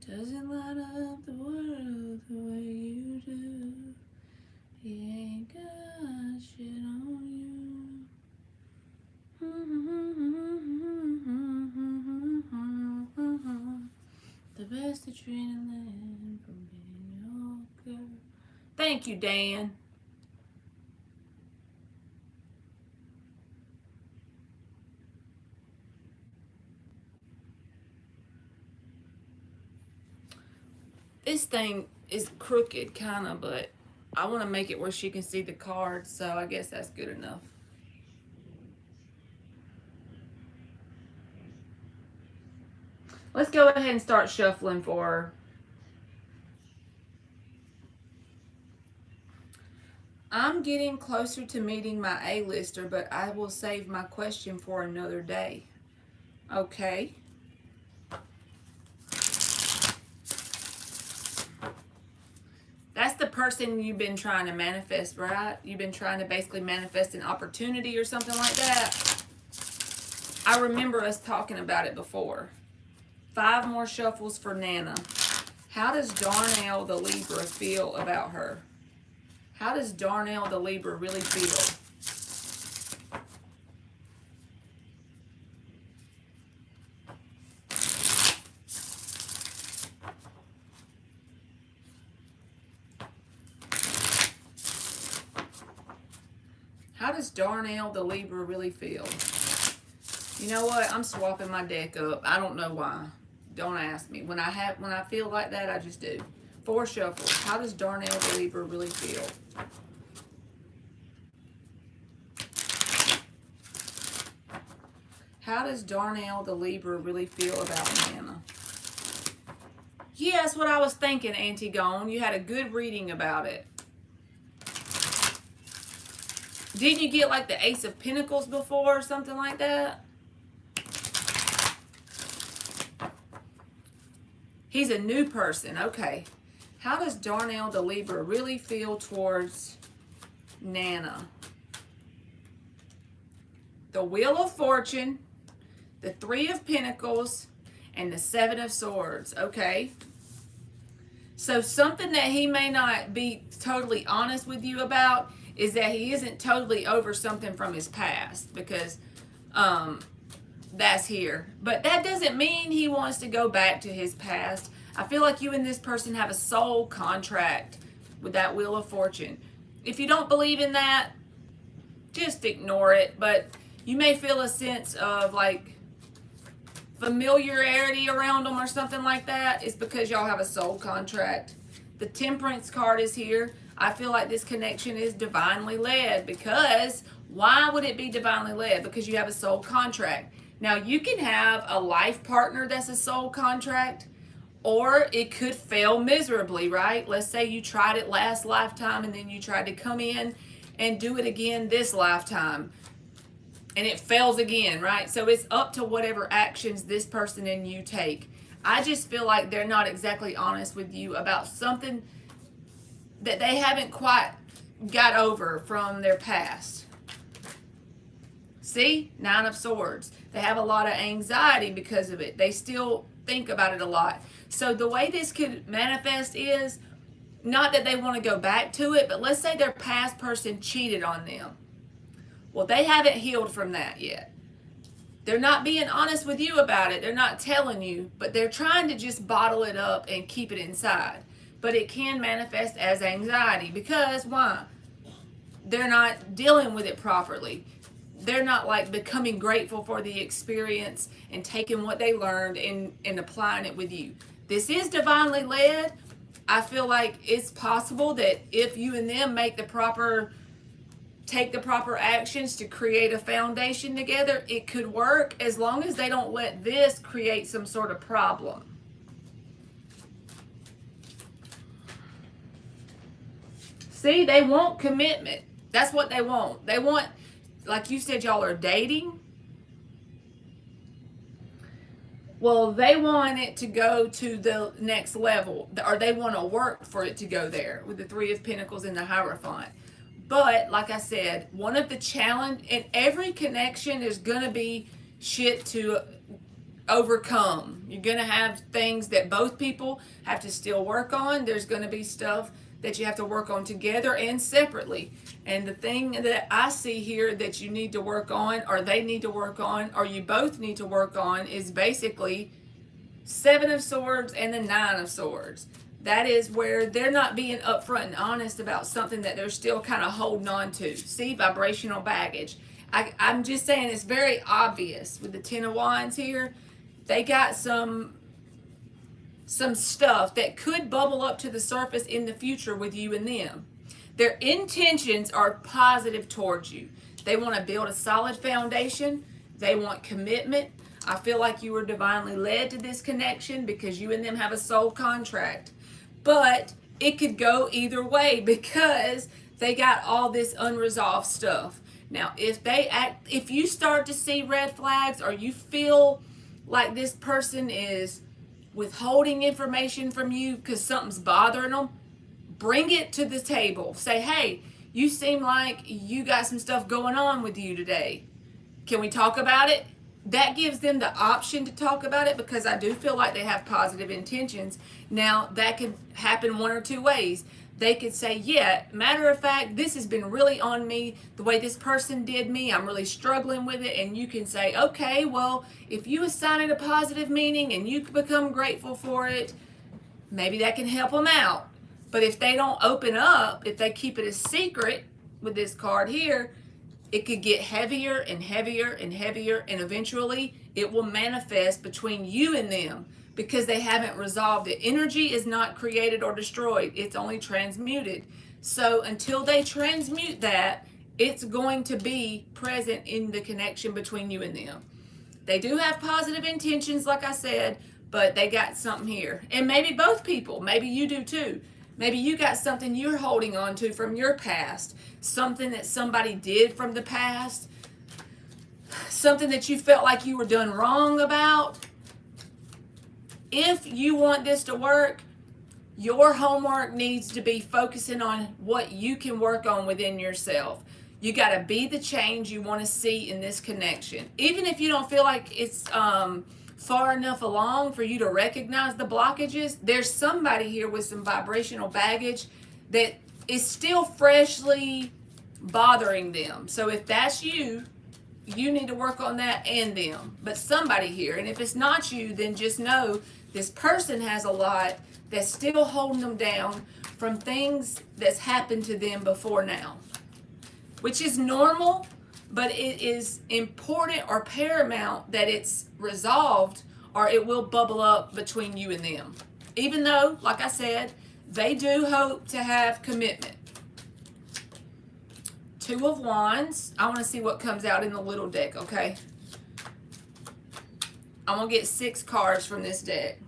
Doesn't light up the world the way you do. He ain't got shit on you. The best adrenaline from being your girl. Thank you, Dan. This thing is crooked, kind of, but I want to make it where she can see the cards, so I guess that's good enough. Let's go ahead and start shuffling for her. I'm getting closer to meeting my A-lister, but I will save my question for another day. Okay. That's the person you've been trying to manifest, right? You've been trying to basically manifest an opportunity or something like that. I remember us talking about it before. 5 more shuffles for Nana. How does Darnell the Libra feel about her? How does Darnell the Libra really feel? How does Darnell the Libra really feel? You know what? I'm swapping my deck up. I don't know why. Don't ask me. When I feel like that, I just do. 4 shuffles. How does Darnell the Libra really feel? How does Darnell the Libra really feel about Nana? Yeah, that's what I was thinking, Auntie Gone. You had a good reading about it. Didn't you get like the Ace of Pentacles before or something like that? He's a new person. Okay. How does Darnell the Libra really feel towards Nana? The Wheel of Fortune, the 3 of Pentacles, and the 7 of Swords. Okay. So something that he may not be totally honest with you about is that he isn't totally over something from his past, because that's here. But that doesn't mean he wants to go back to his past. I feel like you and this person have a soul contract with that Wheel of Fortune. If you don't believe in that, just ignore it. But you may feel a sense of like familiarity around them or something like that. It's because y'all have a soul contract. The Temperance card is here. I feel like this connection is divinely led, because why would it be divinely led? Because you have a soul contract. Now, you can have a life partner that's a soul contract, or it could fail miserably, right? Let's say you tried it last lifetime and then you tried to come in and do it again this lifetime, and it fails again, right? So it's up to whatever actions this person and you take. I just feel like they're not exactly honest with you about something that they haven't quite got over from their past. See? 9 of Swords. They have a lot of anxiety because of it. They still think about it a lot. So the way this could manifest is not that they want to go back to it, but let's say their past person cheated on them. Well, they haven't healed from that yet. They're not being honest with you about it. They're not telling you, but they're trying to just bottle it up and keep it inside. But it can manifest as anxiety because why? They're not dealing with it properly. They're not like becoming grateful for the experience and taking what they learned and applying it with you. This is divinely led. I feel like it's possible that if you and them take the proper actions to create a foundation together, it could work as long as they don't let this create some sort of problem. See, they want commitment. That's what they want. They want, like you said, y'all are dating. Well, they want it to go to the next level, or they want to work for it to go there with the Three of Pentacles and the Hierophant. But like I said, one of the challenge in every connection, there's going to be shit to overcome. You're going to have things that both people have to still work on. There's going to be stuff that you have to work on together and separately. And the thing that I see here that you need to work on, or they need to work on, or you both need to work on is basically Seven of Swords and the Nine of Swords. That is where they're not being upfront and honest about something that they're still kind of holding on to. See, vibrational baggage. I'm just saying it's very obvious with the Ten of Wands here. They got some stuff that could bubble up to the surface in the future with you and them. Their intentions are positive towards you. They want to build a solid foundation. They want commitment. I feel like you were divinely led to this connection because you and them have a soul contract. But it could go either way because they got all this unresolved stuff. Now, if you start to see red flags or you feel like this person is withholding information from you because something's bothering them, bring it to the table. Say, hey, you seem like you got some stuff going on with you today. Can we talk about it? That gives them the option to talk about it because I do feel like they have positive intentions. Now, that could happen one or two ways. They could say, yeah, matter of fact, this has been really on me, the way this person did me. I'm really struggling with it. And you can say, okay, well, if you assign it a positive meaning and you become grateful for it, maybe that can help them out. But if they don't open up, if they keep it a secret with this card here, it could get heavier and heavier and heavier, and eventually it will manifest between you and them because they haven't resolved it. Energy is not created or destroyed. It's only transmuted. So until they transmute that, it's going to be present in the connection between you and them. They do have positive intentions, like I said, but they got something here. And maybe both people, maybe you do too. Maybe you got something you're holding on to from your past, something that somebody did from the past, something that you felt like you were done wrong about. If you want this to work, your homework needs to be focusing on what you can work on within yourself. You got to be the change you want to see in this connection. Even if you don't feel like it's far enough along for you to recognize the blockages, there's somebody here with some vibrational baggage that is still freshly bothering them. So if that's you, you need to work on that and them. But somebody here, and if it's not you, then just know this person has a lot that's still holding them down from things that's happened to them before now, which is normal. But it is important or paramount that it's resolved or it will bubble up between you and them. Even though, like I said, they do hope to have commitment. Two of Wands. I want to see what comes out in the little deck, okay? I'm going to get 6 cards from this deck.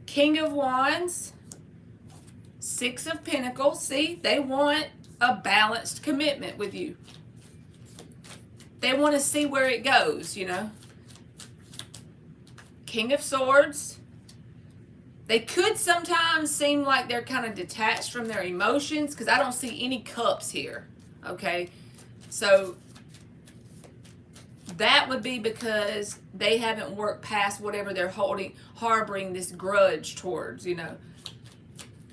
King of Wands. 6 of Pentacles. See, they want a balanced commitment with you. They want to see where it goes, you know. King of Swords. They could sometimes seem like they're kind of detached from their emotions because I don't see any cups here, okay? So that would be because they haven't worked past whatever they're harboring this grudge towards,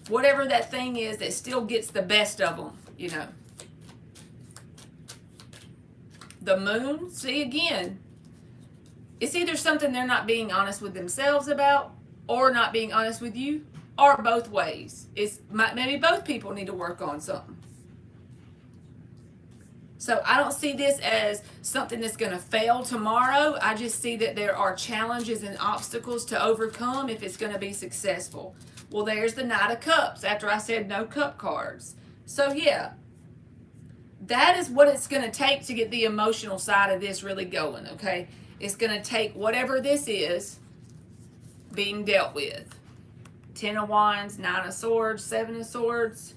whatever that thing is that still gets the best of them. The moon, see again, it's either something they're not being honest with themselves about, or not being honest with you, or both ways. Maybe both people need to work on something. So I don't see this as something that's going to fail tomorrow. I just see that there are challenges and obstacles to overcome if it's going to be successful. Well, there's the Knight of Cups after I said no cup cards. So yeah, that is what it's going to take to get the emotional side of this really going, okay? It's going to take whatever this is being dealt with. 10 of Wands, 9 of Swords, 7 of Swords.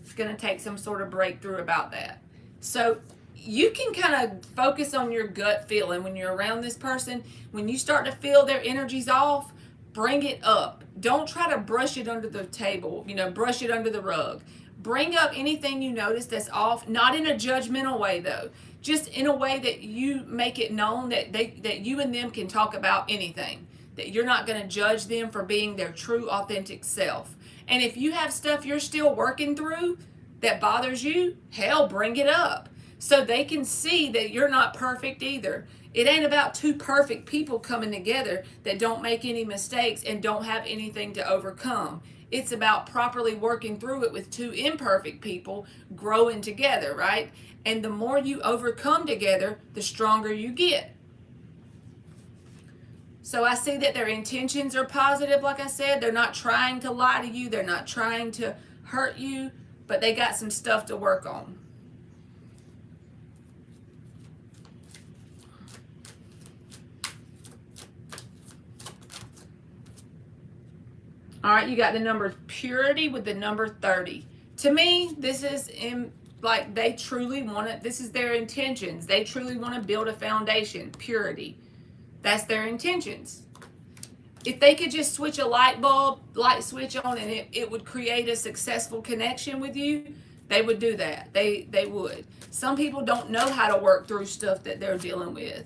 It's going to take some sort of breakthrough about that. So you can kind of focus on your gut feeling when you're around this person. When you start to feel their energies off, bring it up. Don't try to brush it under the table, brush it under the rug. Bring up anything you notice that's off, not in a judgmental way though, just in a way that you make it known that you and them can talk about anything, that you're not going to judge them for being their true authentic self. And if you have stuff you're still working through that bothers you, hell, bring it up so they can see that you're not perfect either. It ain't about two perfect people coming together that don't make any mistakes and don't have anything to overcome. It's about properly working through it with two imperfect people growing together, right? And the more you overcome together, the stronger you get. So I see that their intentions are positive, like I said. They're not trying to lie to you. They're not trying to hurt you, but they got some stuff to work on. All right, you got the number purity with the number 30. To me, this is like they truly want it. This is their intentions. They truly want to build a foundation. Purity. That's their intentions. If they could just switch a light switch on and it would create a successful connection with you, they would do that. They would. Some people don't know how to work through stuff that they're dealing with.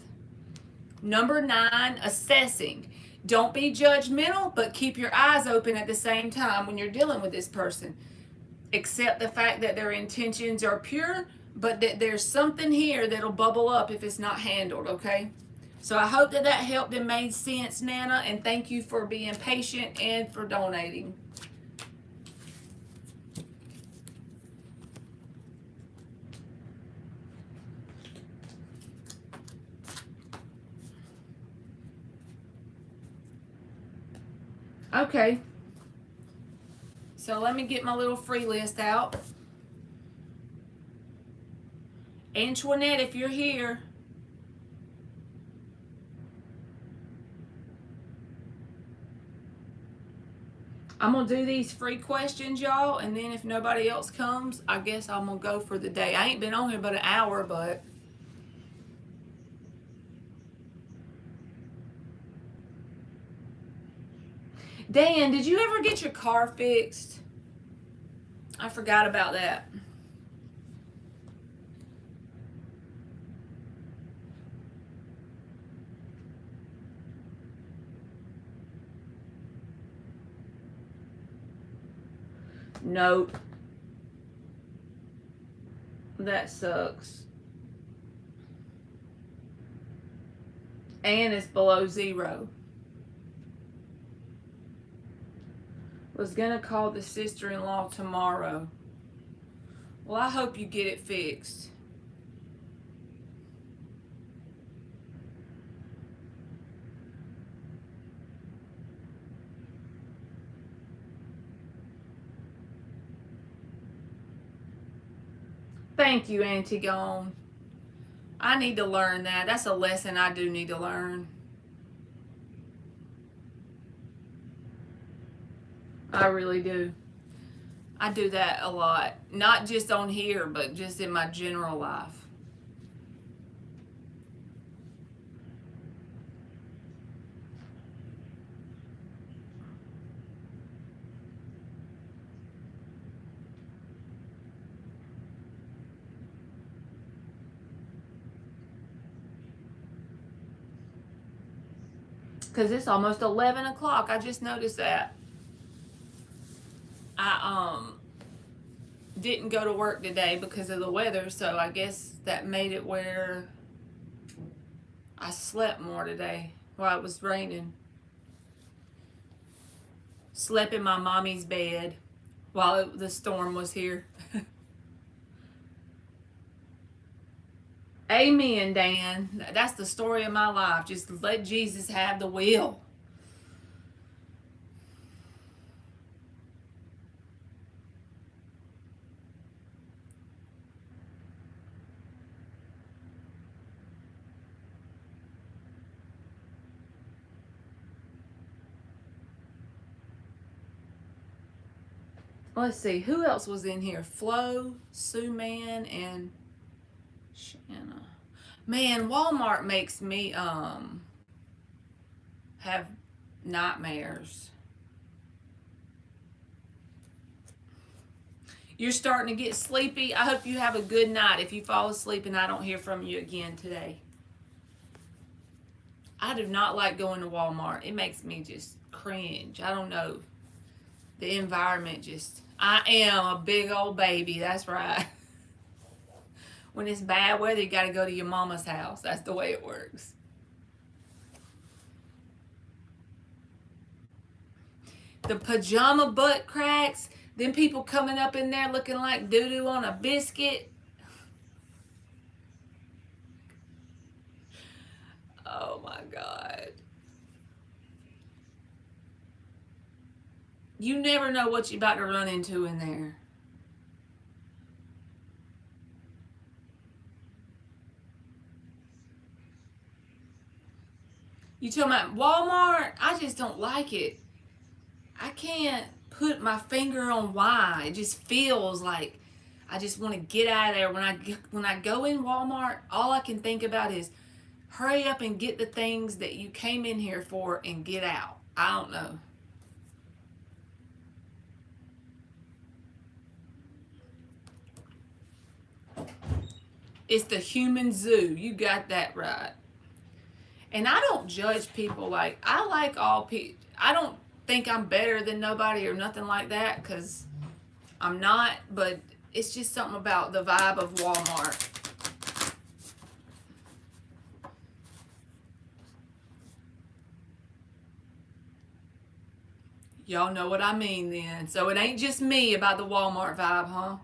Number 9, assessing. Don't be judgmental, but keep your eyes open at the same time when you're dealing with this person. Accept the fact that their intentions are pure, but that there's something here that'll bubble up if it's not handled, okay? So I hope that helped and made sense, Nana, and thank you for being patient and for donating. Okay. So let me get my little free list out. Antoinette, if you're here. I'm going to do these free questions, y'all, and then if nobody else comes, I guess I'm going to go for the day. I ain't been on here but an hour, but... Dan, did you ever get your car fixed? I forgot about that. Nope. That sucks. And it's below 0. Was gonna call the sister-in-law tomorrow. Well, I hope you get it fixed. Thank you, Antigone. I need to learn that. That's a lesson I do need to learn. I really do. I do that a lot. Not just on here, but just in my general life. because it's almost 11 o'clock. I just noticed that. I didn't go to work today because of the weather, so I guess that made it where I slept more today while it was raining. Slept in my mommy's bed while the storm was here. Amen, Dan. That's the story of my life. Just let Jesus have the wheel. Let's see, who else was in here? Flo, Sue Man, and Shanna. Man, Walmart makes me have nightmares. You're starting to get sleepy. I hope you have a good night if you fall asleep and I don't hear from you again today. I do not like going to Walmart. It makes me just cringe. I don't know. The environment just... I am a big old baby. That's right. When it's bad weather, you got to go to your mama's house. That's the way it works. The pajama butt cracks. Then people coming up in there looking like doo-doo on a biscuit. Oh my God. You never know what you're about to run into in there. You talking about Walmart? I just don't like it. I can't put my finger on why. It just feels like I just want to get out of there. When I go in Walmart, all I can think about is hurry up and get the things that you came in here for and get out. I don't know. It's the human zoo. You got that right. And I don't judge people. Like, I like all people. I don't think I'm better than nobody or nothing like that, because I'm not. But it's just something about the vibe of Walmart. Y'all know what I mean then. So it ain't just me about the Walmart vibe, huh?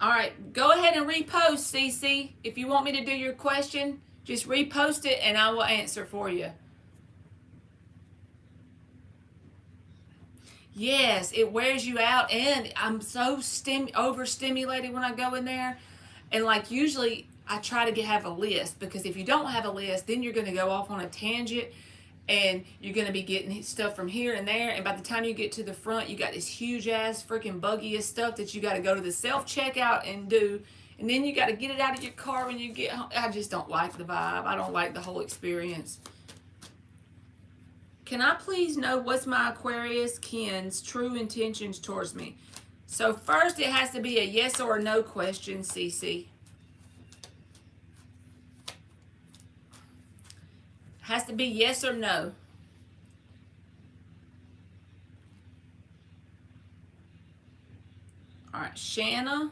All right, go ahead and repost, Cece. If you want me to do your question, just repost it and I will answer for you. Yes, it wears you out, and I'm so overstimulated when I go in there. And like usually I try to have a list, because if you don't have a list, then you're going to go off on a tangent and you're going to be getting stuff from here and there. And by the time you get to the front, you got this huge ass freaking buggy of stuff that you got to go to the self-checkout and do. And then you got to get it out of your car when you get home. I just don't like the vibe. I don't like the whole experience. Can I please know what's my Aquarius kin's true intentions towards me? So first it has to be a yes or a no question, Cece. Has to be yes or no. All right, Shanna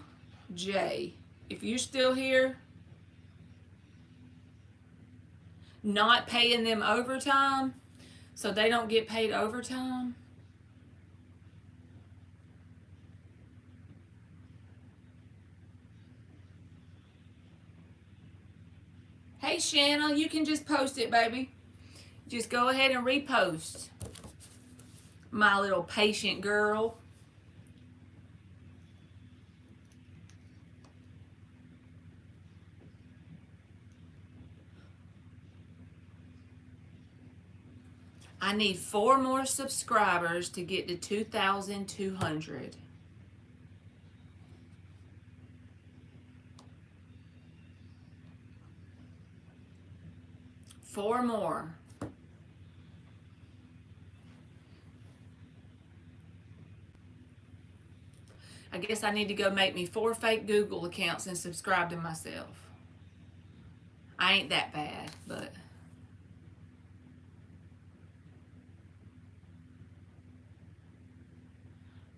J. If you're still here, not paying them overtime, so they don't get paid overtime. Hey, Shanna, you can just post it, baby. Just go ahead and repost. My little patient girl. I need 4 more subscribers to get to 2,200. Four more. guess I need to go make me 4 fake Google accounts and subscribe to myself. I ain't that bad, but...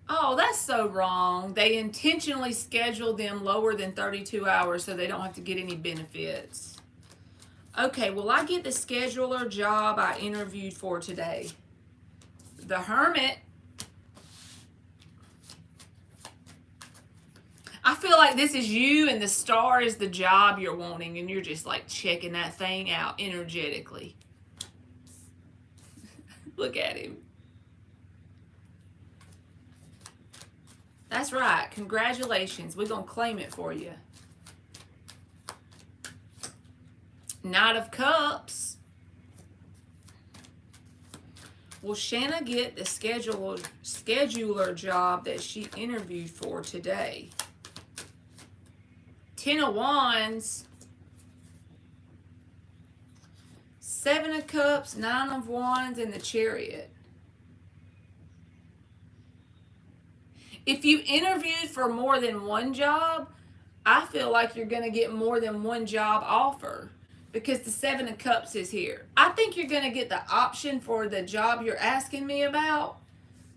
Oh, that's so wrong. They intentionally scheduled them lower than 32 hours so they don't have to get any benefits. Okay, well, I get the scheduler job I interviewed for today. The Hermit. I feel like this is you and the star is the job you're wanting, and you're just like checking that thing out energetically. Look at him. That's right. Congratulations. We're going to claim it for you. Knight of Cups. Will Shanna get the scheduler job that she interviewed for today? 10 of Wands. 7 of Cups, 9 of Wands, and the Chariot. If you interviewed for more than one job, I feel like you're going to get more than one job offer because the 7 of Cups is here. I think you're going to get the option for the job you're asking me about,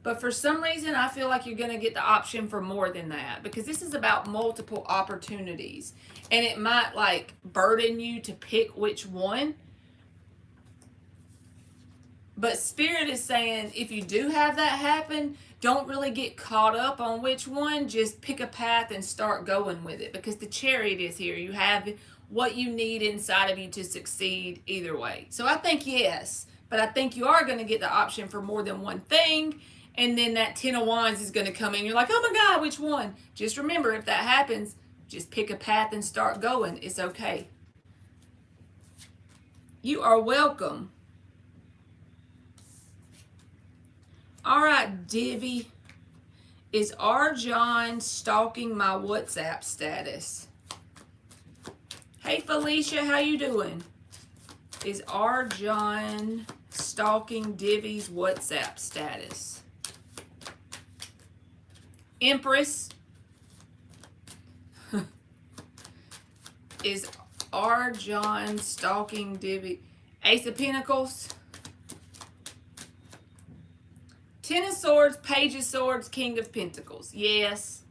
but for some reason, I feel like you're going to get the option for more than that because this is about multiple opportunities, and it might like burden you to pick which one. But Spirit is saying if you do have that happen, don't really get caught up on which one. Just pick a path and start going with it because the Chariot is here. You have what you need inside of you to succeed either way. So I think yes, but I think you are going to get the option for more than one thing. And then that 10 of Wands is going to come in. You're like, oh my God, which one? Just remember, if that happens, just pick a path and start going. It's okay. You are welcome. All right, Divvy. Is R. John stalking my WhatsApp status? Hey, Felicia, how you doing? Is R. John stalking Divvy's WhatsApp status? Empress. Is R. John stalking Divvy? Ace of Pentacles. 10 of Swords, Page of Swords, King of Pentacles. Yes.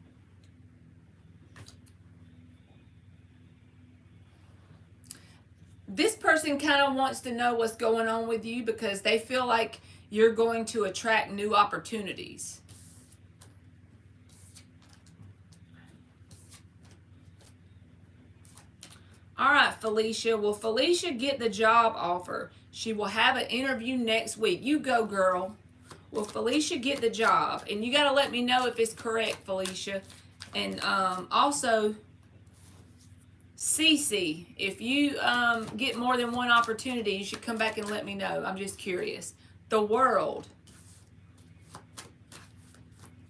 This person kind of wants to know what's going on with you because they feel like you're going to attract new opportunities. All right, Felicia. Will Felicia get the job offer? She will have an interview next week. You go, girl. Will Felicia get the job? And you got to let me know if it's correct, Felicia. And also, Cece, if you get more than one opportunity, you should come back and let me know. I'm just curious. The World.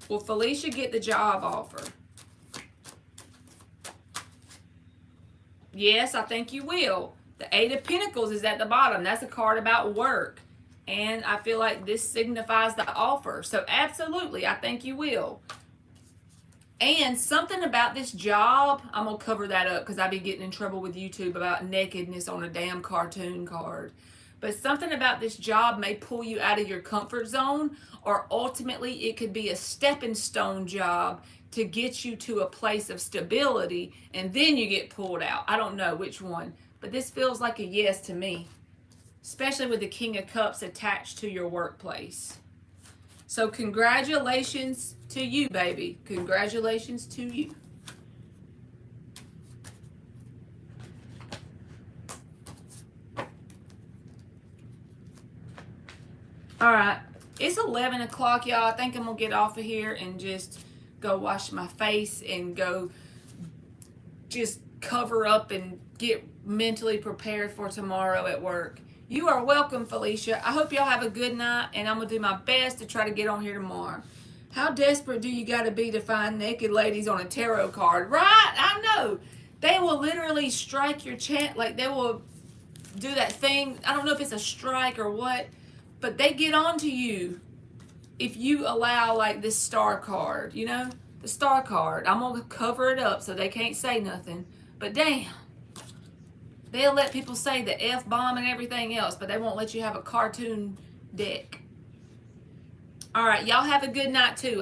Will Felicia get the job offer? Yes, I think you will. The 8 of Pentacles is at the bottom. That's a card about work. And I feel like this signifies the offer. So absolutely, I think you will. And something about this job, I'm going to cover that up because I'd be getting in trouble with YouTube about nakedness on a damn cartoon card. But something about this job may pull you out of your comfort zone, or ultimately it could be a stepping stone job to get you to a place of stability, and then you get pulled out. I don't know which one, but this feels like a yes to me. Especially with the King of Cups attached to your workplace. So congratulations to you, baby. Congratulations to you. All right. It's 11 o'clock, y'all. I think I'm going to get off of here and just go wash my face and go just cover up and get mentally prepared for tomorrow at work. You are welcome, Felicia. I hope y'all have a good night, and I'm going to do my best to try to get on here tomorrow. How desperate do you got to be to find naked ladies on a tarot card? Right? I know. They will literally strike your chant. Like, they will do that thing. I don't know if it's a strike or what, but they get on to you if you allow, like, this star card, you know? the star card. I'm gonna cover it up so they can't say nothing. But damn, they'll let people say the F-bomb and everything else, but they won't let you have a cartoon deck. All right, y'all have a good night too.